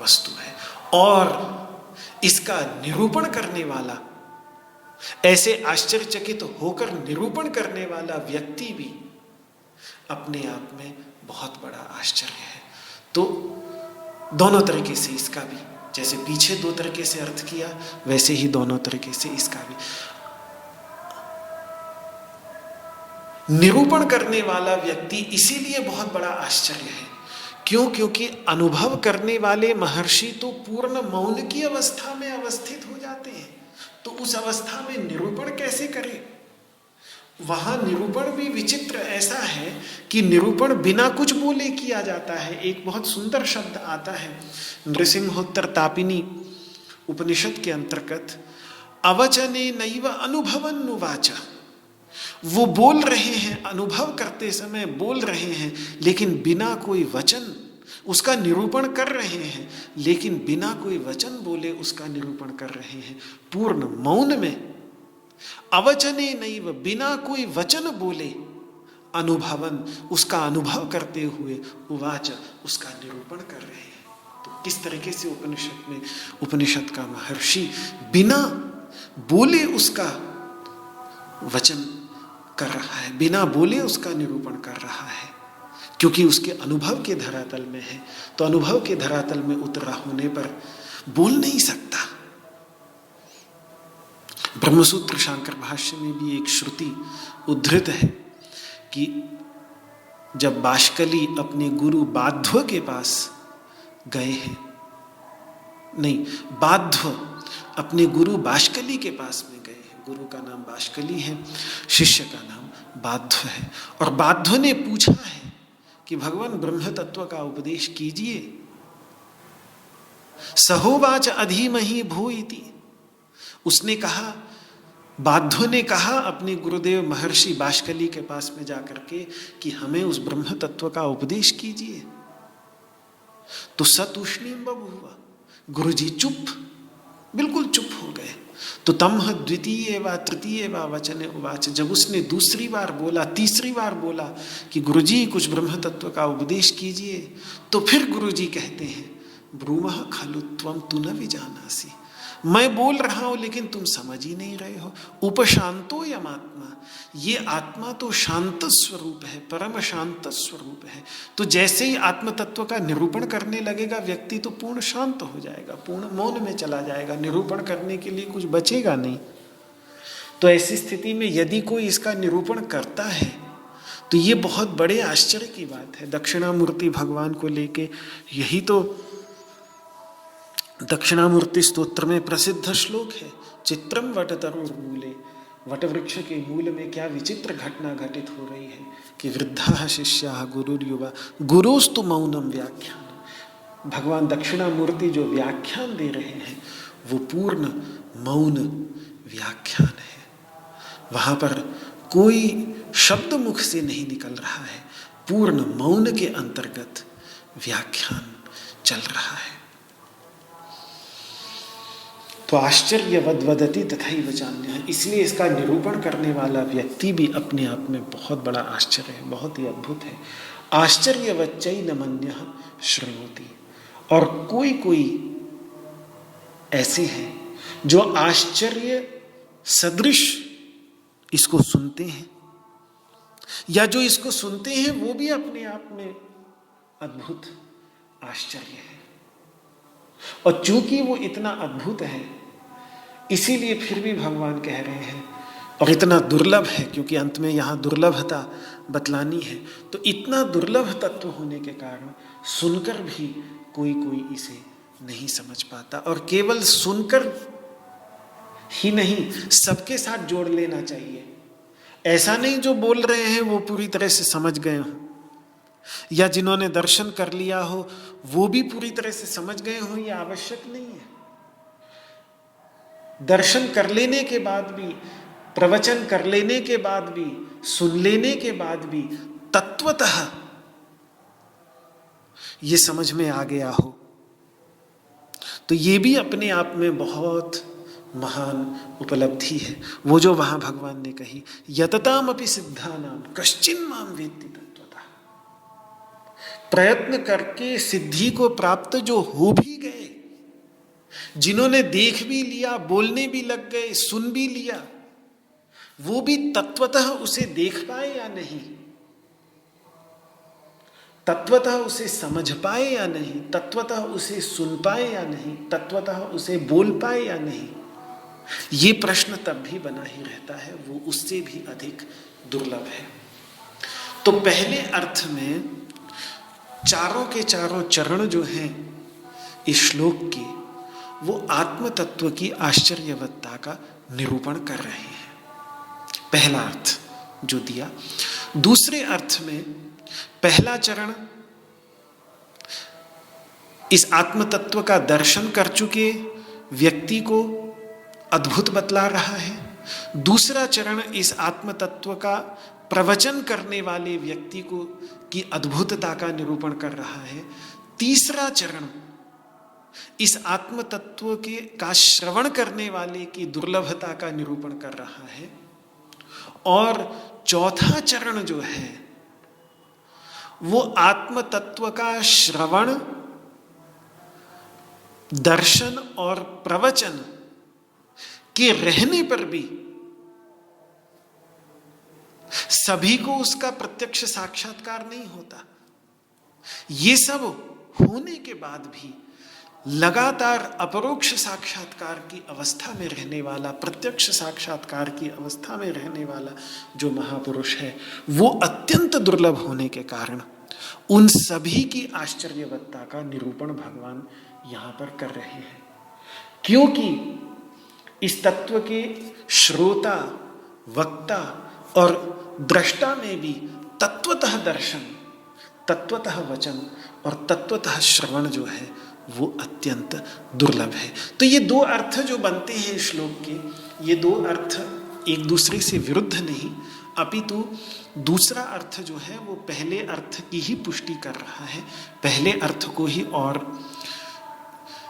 वस्तु है। और इसका निरूपण करने वाला, ऐसे आश्चर्यचकित होकर निरूपण करने वाला व्यक्ति भी अपने आप में बहुत बड़ा आश्चर्य है। तो दोनों तरीके से इसका भी, जैसे पीछे 2 तरीके से अर्थ किया, वैसे ही दोनों तरीके से इसका भी। निरूपण करने वाला व्यक्ति इसीलिए बहुत बड़ा आश्चर्य है। क्यों? क्योंकि अनुभव करने वाले महर्षि तो पूर्ण मौन की अवस्था में अवस्थित हो जाते हैं, तो उस अवस्था में निरूपण कैसे करें? वहां निरूपण भी विचित्र ऐसा है कि निरूपण बिना कुछ बोले किया जाता है। एक बहुत सुंदर शब्द आता है नृसिंहोत्तर तापिनी उपनिषद के अंतर्गत, अवचने नैव अनुभवन्नुवाच। वो बोल रहे हैं, अनुभव करते समय बोल रहे हैं, लेकिन बिना कोई वचन उसका निरूपण कर रहे हैं, लेकिन बिना कोई वचन बोले उसका निरूपण कर रहे हैं, पूर्ण मौन में। अवचने नैव, बिना कोई वचन बोले, अनुभवन, उसका अनुभव करते हुए, उवाच, उसका निरूपण कर रहे हैं। तो किस तरीके से उपनिषद का महर्षि बिना बोले उसका वचन कर रहा है, बिना बोले उसका निरूपण कर रहा है, क्योंकि उसके अनुभव के धरातल में है। तो अनुभव के धरातल में उतरा होने पर बोल नहीं सकता। ब्रह्मसूत्र शांकर भाष्य में भी एक श्रुति उद्धृत है कि जब बाष्कली अपने गुरु बाध्व के पास गए हैं, नहीं, बाध्व अपने गुरु बाष्कली के पास में गए हैं। गुरु का नाम बाष्कली है, शिष्य का नाम बाध्य है। और बाध्य ने पूछा है कि भगवान ब्रह्म तत्व का उपदेश कीजिए। सहोवाच अधीमहि भू इति, उसने कहा, बाध्य ने कहा अपने गुरुदेव महर्षि बाष्कली के पास में जाकर के कि हमें उस ब्रह्म तत्व का उपदेश कीजिए। तो सतूष्णीम बभूव, गुरुजी चुप, बिल्कुल चुप हो गए। तो तमह द्वितीय व तृतीय व वचने उवाच, जब उसने दूसरी बार बोला, तीसरी बार बोला कि गुरुजी कुछ ब्रह्म तत्व का उपदेश कीजिए, तो फिर गुरुजी कहते हैं, ब्रूमः खलु त्वं तु न विजानासि, मैं बोल रहा हूं लेकिन तुम समझ ही नहीं रहे हो। उपशांतो यम आत्मा, ये आत्मा तो शांत स्वरूप है, परम शांत स्वरूप है। तो जैसे ही आत्म तत्व का निरूपण करने लगेगा व्यक्ति तो पूर्ण शांत हो जाएगा, पूर्ण मौन में चला जाएगा, निरूपण करने के लिए कुछ बचेगा नहीं। तो ऐसी स्थिति में यदि कोई इसका निरूपण करता है तो ये बहुत बड़े आश्चर्य की बात है। दक्षिणामूर्ति भगवान को लेके यही तो दक्षिणामूर्ति स्तोत्र में प्रसिद्ध श्लोक है, चित्रम वटतरुर्मूले, वटवृक्ष के मूल में क्या विचित्र घटना घटित हो रही है कि वृद्धा शिष्या गुरुर्युवा गुरुस्तु मौनम व्याख्यान। भगवान दक्षिणामूर्ति जो व्याख्यान दे रहे हैं वो पूर्ण मौन व्याख्यान है। वहाँ पर कोई शब्द मुख से नहीं निकल रहा है, पूर्ण मौन के अंतर्गत व्याख्यान चल रहा है। तो आश्चर्यवद वदति तथैव चान्यः, इसलिए इसका निरूपण करने वाला व्यक्ति भी अपने आप में बहुत बड़ा आश्चर्य है, बहुत ही अद्भुत है। आश्चर्यवच्चैनमन्यः शृणोति, और कोई कोई ऐसे हैं जो आश्चर्य सदृश इसको सुनते हैं, या जो इसको सुनते हैं वो भी अपने आप में अद्भुत आश्चर्य है। और चूंकि वो इतना अद्भुत है इसीलिए फिर भी भगवान कह रहे हैं, और इतना दुर्लभ है क्योंकि अंत में यहाँ दुर्लभता बतलानी है, तो इतना दुर्लभ तत्व होने के कारण सुनकर भी कोई कोई इसे नहीं समझ पाता। और केवल सुनकर ही नहीं, सबके साथ जोड़ लेना चाहिए। ऐसा नहीं जो बोल रहे हैं वो पूरी तरह से समझ गए हों, या जिन्होंने दर्शन कर लिया हो वो भी पूरी तरह से समझ गए हों, ये आवश्यक नहीं है। दर्शन कर लेने के बाद भी, प्रवचन कर लेने के बाद भी, सुन लेने के बाद भी तत्वतः ये समझ में आ गया हो तो ये भी अपने आप में बहुत महान उपलब्धि है। वो जो वहां भगवान ने कही, यततामपि सिद्धानाम कश्चिन माम वेत्ति तत्वतः, प्रयत्न करके सिद्धि को प्राप्त जो हो भी गए, जिन्होंने देख भी लिया, बोलने भी लग गए, सुन भी लिया, वो भी तत्वतः उसे देख पाए या नहीं, तत्वतः उसे समझ पाए या नहीं, तत्वतः उसे सुन पाए या नहीं, तत्वतः उसे बोल पाए या नहीं, ये प्रश्न तब भी बना ही रहता है, वो उससे भी अधिक दुर्लभ है। तो पहले अर्थ में चारों के चारों चरण जो हैं इस श्लोक के, वो आत्म तत्व की आश्चर्यवत्ता का निरूपण कर रहे हैं। पहला अर्थ जो दिया। दूसरे अर्थ में पहला चरण इस आत्म तत्व का दर्शन कर चुके व्यक्ति को अद्भुत बतला रहा है। दूसरा चरण इस आत्म तत्व का प्रवचन करने वाले व्यक्ति को की अद्भुतता का निरूपण कर रहा है। तीसरा चरण इस आत्म तत्व के का श्रवण करने वाले की दुर्लभता का निरूपण कर रहा है। और चौथा चरण जो है वो आत्म तत्व का श्रवण, दर्शन और प्रवचन के रहने पर भी सभी को उसका प्रत्यक्ष साक्षात्कार नहीं होता। ये सब होने के बाद भी लगातार अपरोक्ष साक्षात्कार की अवस्था में रहने वाला, प्रत्यक्ष साक्षात्कार की अवस्था में रहने वाला जो महापुरुष है, वो अत्यंत दुर्लभ होने के कारण उन सभी की आश्चर्यवत्ता का निरूपण भगवान यहाँ पर कर रहे हैं। क्योंकि इस तत्व के श्रोता, वक्ता और दृष्टा में भी तत्वतः दर्शन, तत्वतः वचन और तत्वतः श्रवण जो है वो अत्यंत दुर्लभ है। तो ये दो अर्थ जो बनते हैं श्लोक के, ये दो अर्थ एक दूसरे से विरुद्ध नहीं, अपितु दूसरा अर्थ जो है वो पहले अर्थ की ही पुष्टि कर रहा है, पहले अर्थ को ही और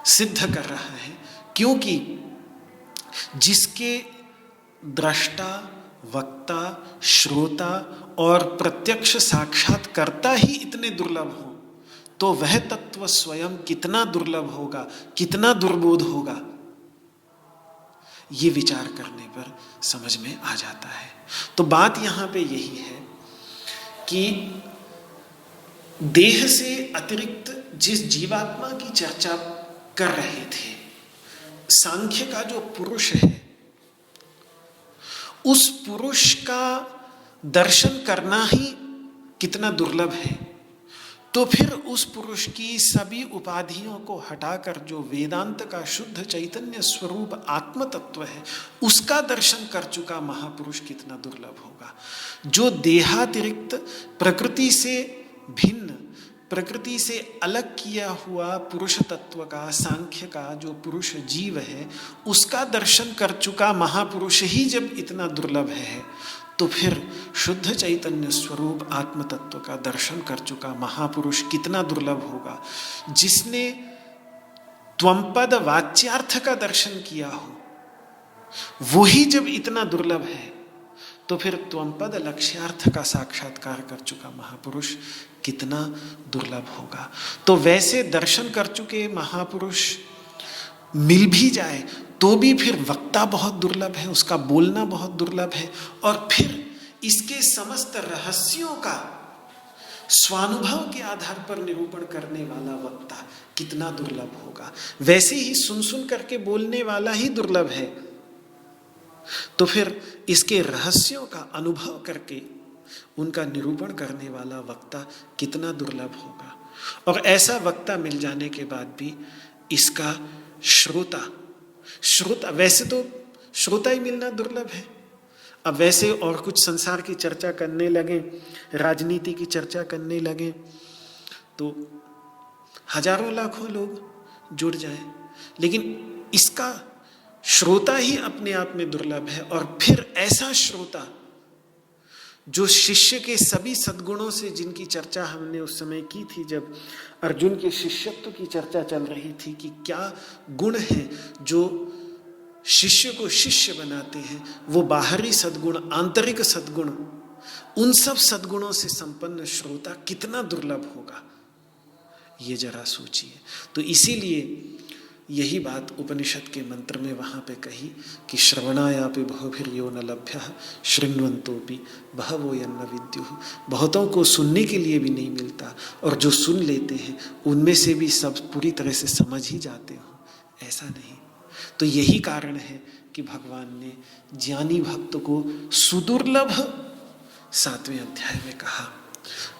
सिद्ध कर रहा है। क्योंकि जिसके दृष्टा, वक्ता, श्रोता और प्रत्यक्ष साक्षात्कर्ता ही इतने दुर्लभ हो, तो वह तत्व स्वयं कितना दुर्लभ होगा, कितना दुर्बोध होगा, ये विचार करने पर समझ में आ जाता है। तो बात यहां पे यही है कि देह से अतिरिक्त जिस जीवात्मा की चर्चा कर रहे थे, सांख्य का जो पुरुष है, उस पुरुष का दर्शन करना ही कितना दुर्लभ है। तो फिर उस पुरुष की सभी उपाधियों को हटाकर जो वेदांत का शुद्ध चैतन्य स्वरूप आत्म तत्व है, उसका दर्शन कर चुका महापुरुष कितना दुर्लभ होगा। जो देहातिरिक्त प्रकृति से भिन्न, प्रकृति से अलग किया हुआ पुरुष तत्व का, सांख्य का जो पुरुष जीव है, उसका दर्शन कर चुका महापुरुष ही जब इतना दुर्लभ है, तो फिर शुद्ध चैतन्य स्वरूप आत्म तत्व का दर्शन कर चुका महापुरुष कितना दुर्लभ होगा। जिसने त्वंपद वाच्यार्थ का दर्शन किया हो, वही जब इतना दुर्लभ है, तो फिर त्वंपद लक्ष्यार्थ का साक्षात्कार कर चुका महापुरुष कितना दुर्लभ होगा। तो वैसे दर्शन कर चुके महापुरुष मिल भी जाए तो भी फिर वक्ता बहुत दुर्लभ है, उसका बोलना बहुत दुर्लभ है, और फिर इसके समस्त रहस्यों का स्वानुभव के आधार पर निरूपण करने वाला वक्ता कितना दुर्लभ होगा। वैसे ही सुन सुन करके बोलने वाला ही दुर्लभ है, तो फिर इसके रहस्यों का अनुभव करके उनका निरूपण करने वाला वक्ता कितना दुर्लभ होगा। और ऐसा वक्ता मिल जाने के बाद भी इसका श्रोता, वैसे तो श्रोता ही मिलना दुर्लभ है। अब वैसे और कुछ संसार की चर्चा करने लगे, राजनीति की चर्चा करने लगे, तो हजारों लाखों लोग जुड़ जाएं, लेकिन इसका श्रोता ही अपने आप में दुर्लभ है। और फिर ऐसा श्रोता जो शिष्य के सभी सद्गुणों से, जिनकी चर्चा हमने उस समय की थी जब अर्जुन के शिष्यत्व की चर्चा चल रही थी कि क्या गुण हैं जो शिष्य को शिष्य बनाते हैं, वो बाहरी सद्गुण, आंतरिक सद्गुण, उन सब सद्गुणों से संपन्न श्रोता कितना दुर्लभ होगा, ये जरा सोचिए। तो इसीलिए यही बात उपनिषद के मंत्र में वहाँ पे कही कि श्रवणायापि बहुभिर्यो न लभ्यः शृण्वन्तोपि बहवो यन्न विद्युः। बहुतों को सुनने के लिए भी नहीं मिलता, और जो सुन लेते हैं उनमें से भी सब पूरी तरह से समझ ही जाते हो, ऐसा नहीं। तो यही कारण है कि भगवान ने ज्ञानी भक्त को सुदुर्लभ 7वें अध्याय में कहा,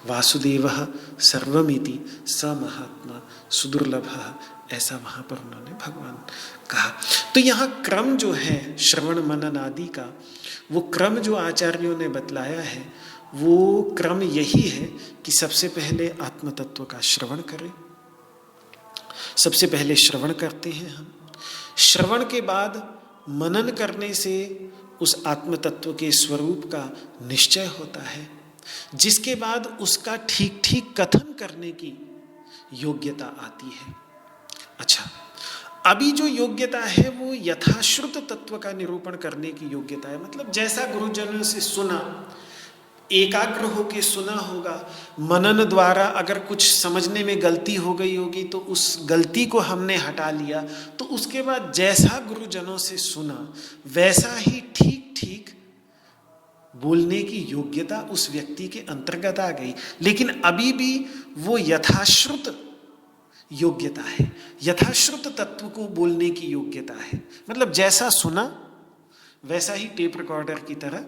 वासुदेवः सर्वमिति स महात्मा सुदुर्लभः, ऐसा वहां पर उन्होंने भगवान कहा। तो यहाँ क्रम जो है श्रवण मनन आदि का, वो क्रम जो आचार्यों ने बतलाया है, वो क्रम यही है कि सबसे पहले आत्म तत्व का श्रवण करें। सबसे पहले श्रवण करते हैं हम, श्रवण के बाद मनन करने से उस आत्म तत्व के स्वरूप का निश्चय होता है, जिसके बाद उसका ठीक ठीक कथन करने की योग्यता आती है। अच्छा, अभी जो योग्यता है वो यथाश्रुत तत्व का निरूपण करने की योग्यता है। मतलब जैसा गुरुजनों से सुना, एकाग्र होके सुना होगा, मनन द्वारा अगर कुछ समझने में गलती हो गई होगी तो उस गलती को हमने हटा लिया, तो उसके बाद जैसा गुरुजनों से सुना वैसा ही ठीक ठीक बोलने की योग्यता उस व्यक्ति के अंतर्गत आ गई। लेकिन अभी भी वो यथाश्रुत योग्यता है, यथाश्रुत तत्व को बोलने की योग्यता है। मतलब जैसा सुना वैसा ही टेप रिकॉर्डर की तरह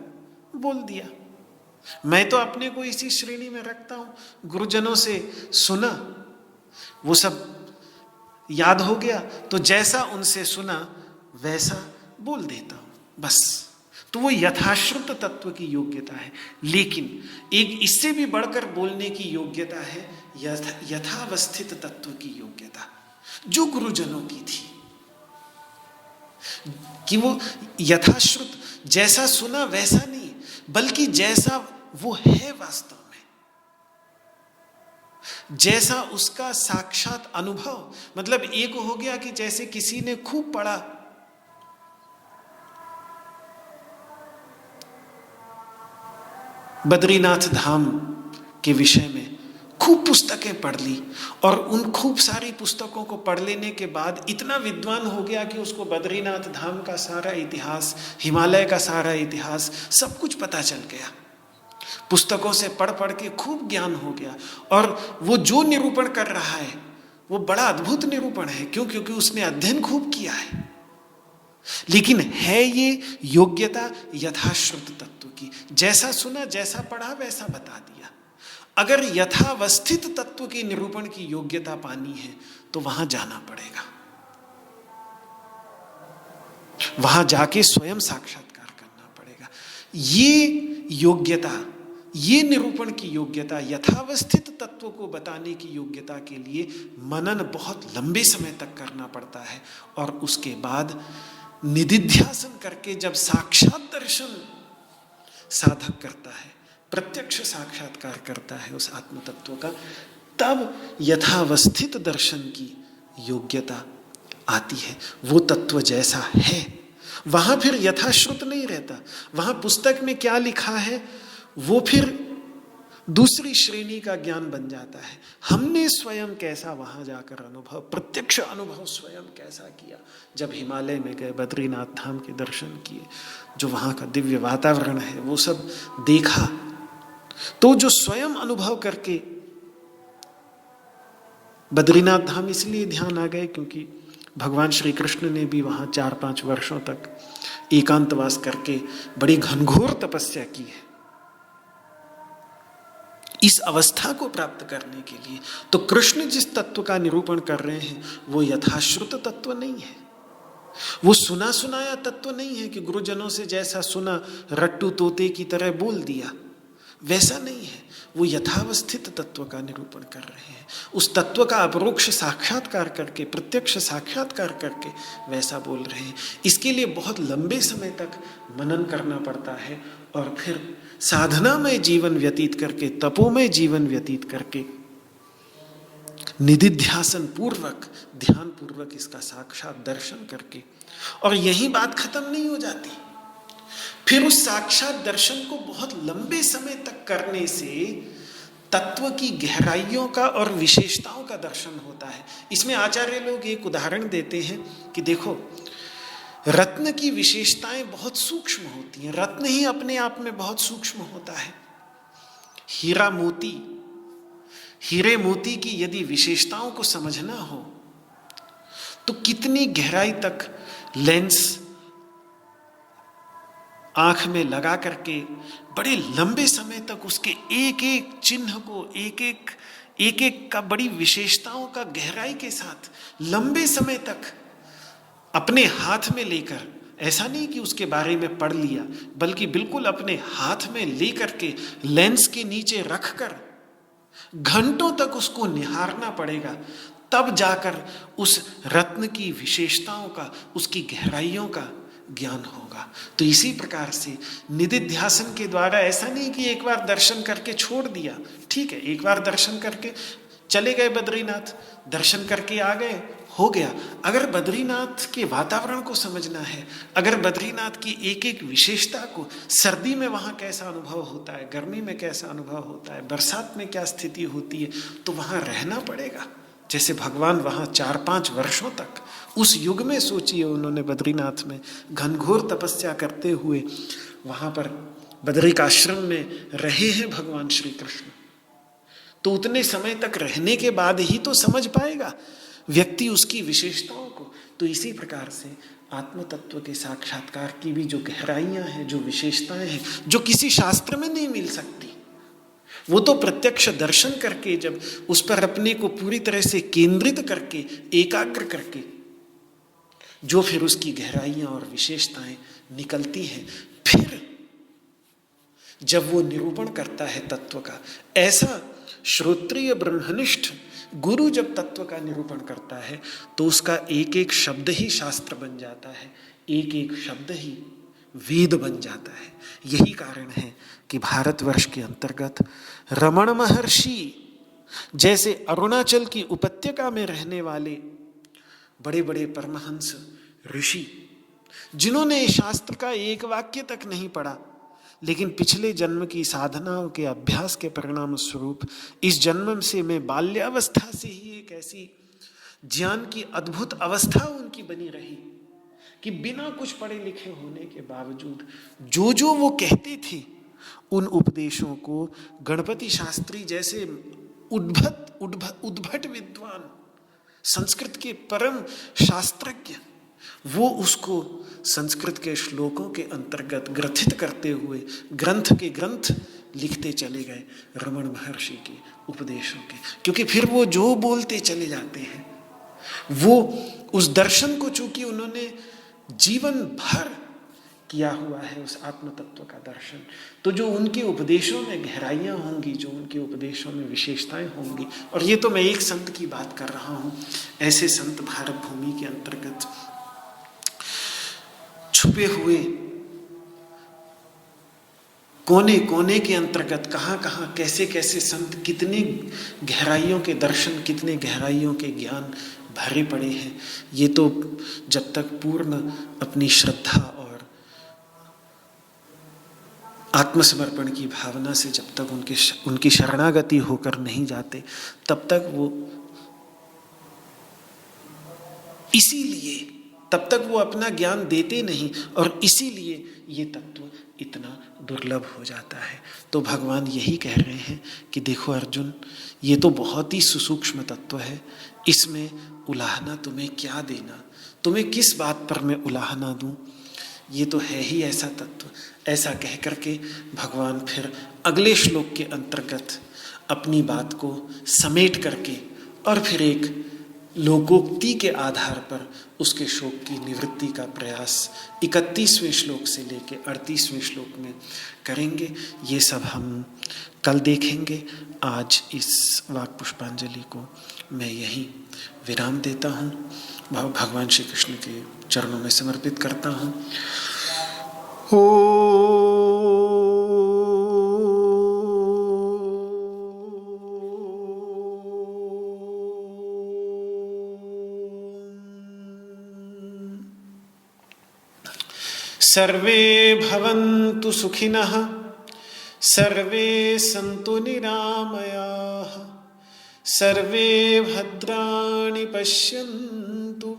बोल दिया। मैं तो अपने को इसी श्रेणी में रखता हूँ, गुरुजनों से सुना, वो सब याद हो गया, तो जैसा उनसे सुना वैसा बोल देता हूँ, बस। तो वो यथाश्रुत तत्व की योग्यता है। लेकिन एक इससे भी बढ़कर बोलने की योग्यता है यथावस्थित तत्व की योग्यता, जो गुरुजनों की थी, कि वो यथाश्रुत, जैसा सुना वैसा नहीं, बल्कि जैसा वो है वास्तव में, जैसा उसका साक्षात अनुभव। मतलब एक हो गया कि जैसे किसी ने खूब पढ़ा, बद्रीनाथ धाम के विषय में खूब पुस्तकें पढ़ ली, और उन खूब सारी पुस्तकों को पढ़ लेने के बाद इतना विद्वान हो गया कि उसको बद्रीनाथ धाम का सारा इतिहास, हिमालय का सारा इतिहास, सब कुछ पता चल गया। पुस्तकों से पढ़ पढ़ के खूब ज्ञान हो गया, और वो जो निरूपण कर रहा है वो बड़ा अद्भुत निरूपण है। क्यों? क्योंकि उसने अध्ययन खूब किया है। लेकिन है ये योग्यता यथाश्रुत तत्व की, जैसा सुना, जैसा पढ़ा वैसा बता दिया। अगर यथावस्थित तत्व के निरूपण की योग्यता पानी है तो वहां जाना पड़ेगा, वहां जाके स्वयं साक्षात्कार करना पड़ेगा। ये योग्यता, ये निरूपण की योग्यता, यथावस्थित तत्व को बताने की योग्यता के लिए मनन बहुत लंबे समय तक करना पड़ता है, और उसके बाद निदिध्यासन करके जब साक्षात दर्शन साधक करता है, प्रत्यक्ष साक्षात्कार करता है उस आत्म तत्व का, तब यथावस्थित दर्शन की योग्यता आती है। वो तत्व जैसा है, वहां फिर यथाश्रुत नहीं रहता। वहां पुस्तक में क्या लिखा है वो फिर दूसरी श्रेणी का ज्ञान बन जाता है। हमने स्वयं कैसा वहां जाकर अनुभव, प्रत्यक्ष अनुभव स्वयं कैसा किया, जब हिमालय में गए, बद्रीनाथ धाम के दर्शन किए, जो वहां का दिव्य वातावरण है वो सब देखा, तो जो स्वयं अनुभव करके, बद्रीनाथ धाम इसलिए ध्यान आ गए क्योंकि भगवान श्री कृष्ण ने भी वहां 4-5 वर्षों तक एकांतवास करके बड़ी घनघोर तपस्या की है इस अवस्था को प्राप्त करने के लिए। तो कृष्ण जिस तत्व का निरूपण कर रहे हैं वो यथाश्रुत तत्व नहीं है, वो सुना सुनाया तत्व नहीं है कि गुरुजनों से जैसा सुना रट्टू तोते की तरह बोल दिया, वैसा नहीं है। वो यथावस्थित तत्व का निरूपण कर रहे हैं, उस तत्व का अपरोक्ष साक्षात्कार करके, प्रत्यक्ष साक्षात्कार करके वैसा बोल रहे हैं। इसके लिए बहुत लंबे समय तक मनन करना पड़ता है, और फिर साधना में जीवन व्यतीत करके, तपोमय जीवन व्यतीत करके, निदिध्यासन पूर्वक, ध्यान पूर्वक इसका साक्षात दर्शन करके, और यही बात खत्म नहीं हो जाती। फिर उस साक्षात दर्शन को बहुत लंबे समय तक करने से तत्व की गहराइयों का और विशेषताओं का दर्शन होता है। इसमें आचार्य लोग एक उदाहरण देते हैं कि देखो, रत्न की विशेषताएं बहुत सूक्ष्म होती हैं, रत्न ही अपने आप में बहुत सूक्ष्म होता है। हीरा मोती, हीरे मोती की यदि विशेषताओं को समझना हो तो कितनी गहराई तक लेंस आंख में लगा करके बड़े लंबे समय तक उसके एक एक चिन्ह को, एक एक का बड़ी विशेषताओं का गहराई के साथ लंबे समय तक अपने हाथ में लेकर, ऐसा नहीं कि उसके बारे में पढ़ लिया, बल्कि बिल्कुल अपने हाथ में लेकर के लेंस के नीचे रखकर घंटों तक उसको निहारना पड़ेगा, तब जाकर उस रत्न की विशेषताओं का, उसकी गहराइयों का ज्ञान होगा। तो इसी प्रकार से निदिध्यासन के द्वारा ऐसा नहीं कि एक बार दर्शन करके छोड़ दिया, ठीक है, एक बार दर्शन करके चले गए बद्रीनाथ, दर्शन करके आ गए, हो गया। अगर बद्रीनाथ के वातावरण को समझना है, अगर बद्रीनाथ की एक एक विशेषता को, सर्दी में वहाँ कैसा अनुभव होता है, गर्मी में कैसा अनुभव होता है, बरसात में क्या स्थिति होती है, तो वहाँ रहना पड़ेगा। जैसे भगवान वहाँ 4-5 वर्षों तक, उस युग में सोचिए, उन्होंने बद्रीनाथ में घनघोर तपस्या करते हुए वहाँ पर बद्रिकाश्रम में रहे हैं भगवान श्री कृष्ण। तो उतने समय तक रहने के बाद ही तो समझ पाएगा व्यक्ति उसकी विशेषताओं को। तो इसी प्रकार से आत्म तत्व के साक्षात्कार की भी जो गहराइयाँ हैं, जो विशेषताएं हैं, जो किसी शास्त्र में नहीं मिल सकती, वो तो प्रत्यक्ष दर्शन करके, जब उस पर अपने को पूरी तरह से केंद्रित करके, एकाग्र करके, जो फिर उसकी गहराइयाँ और विशेषताएं निकलती हैं, फिर जब वो निरूपण करता है तत्व का, ऐसा श्रोत्रिय ब्रह्मनिष्ठ गुरु जब तत्व का निरूपण करता है तो उसका एक एक शब्द ही शास्त्र बन जाता है, एक एक शब्द ही वेद बन जाता है। यही कारण है कि भारतवर्ष के अंतर्गत रमण महर्षि जैसे अरुणाचल की उपत्यका में रहने वाले बड़े बड़े परमहंस ऋषि, जिन्होंने शास्त्र का एक वाक्य तक नहीं पढ़ा, लेकिन पिछले जन्म की साधनाओं के अभ्यास के परिणाम स्वरूप इस जन्म से मैं बाल्यावस्था से ही एक ऐसी ज्ञान की अद्भुत अवस्था उनकी बनी रही कि बिना कुछ पढ़े लिखे होने के बावजूद जो जो वो कहते थे उन उपदेशों को गणपति शास्त्री जैसे उद्भट विद्वान, संस्कृत के परम शास्त्रज्ञ, वो उसको संस्कृत के श्लोकों के अंतर्गत ग्रथित करते हुए ग्रंथ के ग्रंथ लिखते चले गए रमण महर्षि के उपदेशों के। क्योंकि फिर वो जो बोलते चले जाते हैं, वो उस दर्शन को चूंकि उन्होंने जीवन भर किया हुआ है, उस आत्म तत्व का दर्शन, तो जो उनके उपदेशों में गहराइयाँ होंगी, जो उनके उपदेशों में विशेषताएं होंगी, और ये तो मैं एक संत की बात कर रहा हूँ, ऐसे संत भारत भूमि के अंतर्गत छुपे हुए कोने कोने के अंतर्गत कहाँ कहाँ कैसे कैसे संत कितने गहराइयों के दर्शन, कितने गहराइयों के ज्ञान भरे पड़े हैं। ये तो जब तक पूर्ण अपनी श्रद्धा और आत्मसमर्पण की भावना से जब तक उनकी शरणागति होकर नहीं जाते, तब तक वो अपना ज्ञान देते नहीं, और इसीलिए ये तत्व इतना दुर्लभ हो जाता है। तो भगवान यही कह रहे हैं कि देखो अर्जुन, ये तो बहुत ही सुसूक्ष्म तत्व है, इसमें उलाहना तुम्हें क्या देना, तुम्हें किस बात पर मैं उलाहना दूं, ये तो है ही ऐसा तत्व। ऐसा कह करके भगवान फिर अगले श्लोक के अंतर्गत अपनी बात को समेट करके और फिर एक लोकोक्ति के आधार पर उसके शोक की निवृत्ति का प्रयास 31वें श्लोक से लेकर 38वें श्लोक में करेंगे। ये सब हम कल देखेंगे। आज इस वाक पुष्पांजलि को मैं यहीं विराम देता हूँ, भगवान श्री कृष्ण के चरणों में समर्पित करता हूँ। सर्वे भवन्तु सुखिनः, सर्वे सन्तु निरामयाः, सर्वे भद्राणि पश्यन्तु,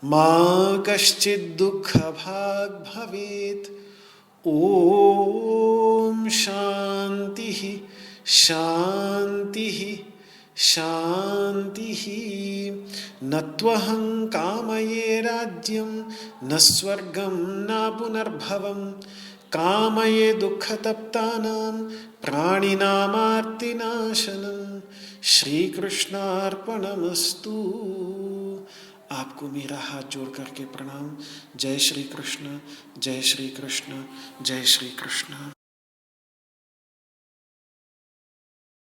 मा कश्चित् दुःखभाग् भवेत्। ॐ शान्तिः शान्तिः शान्तिः। न त्वहं कामये राज्यं न स्वर्गं न पुनर्भवं, कामये दुःखतप्तानां प्राणिनामार्तिनाशनं। श्रीकृष्णार्पणमस्तु। आपको मेरा हाथ जोड़ करके प्रणाम। जय श्री कृष्ण, जय श्री कृष्ण, जय श्री कृष्ण।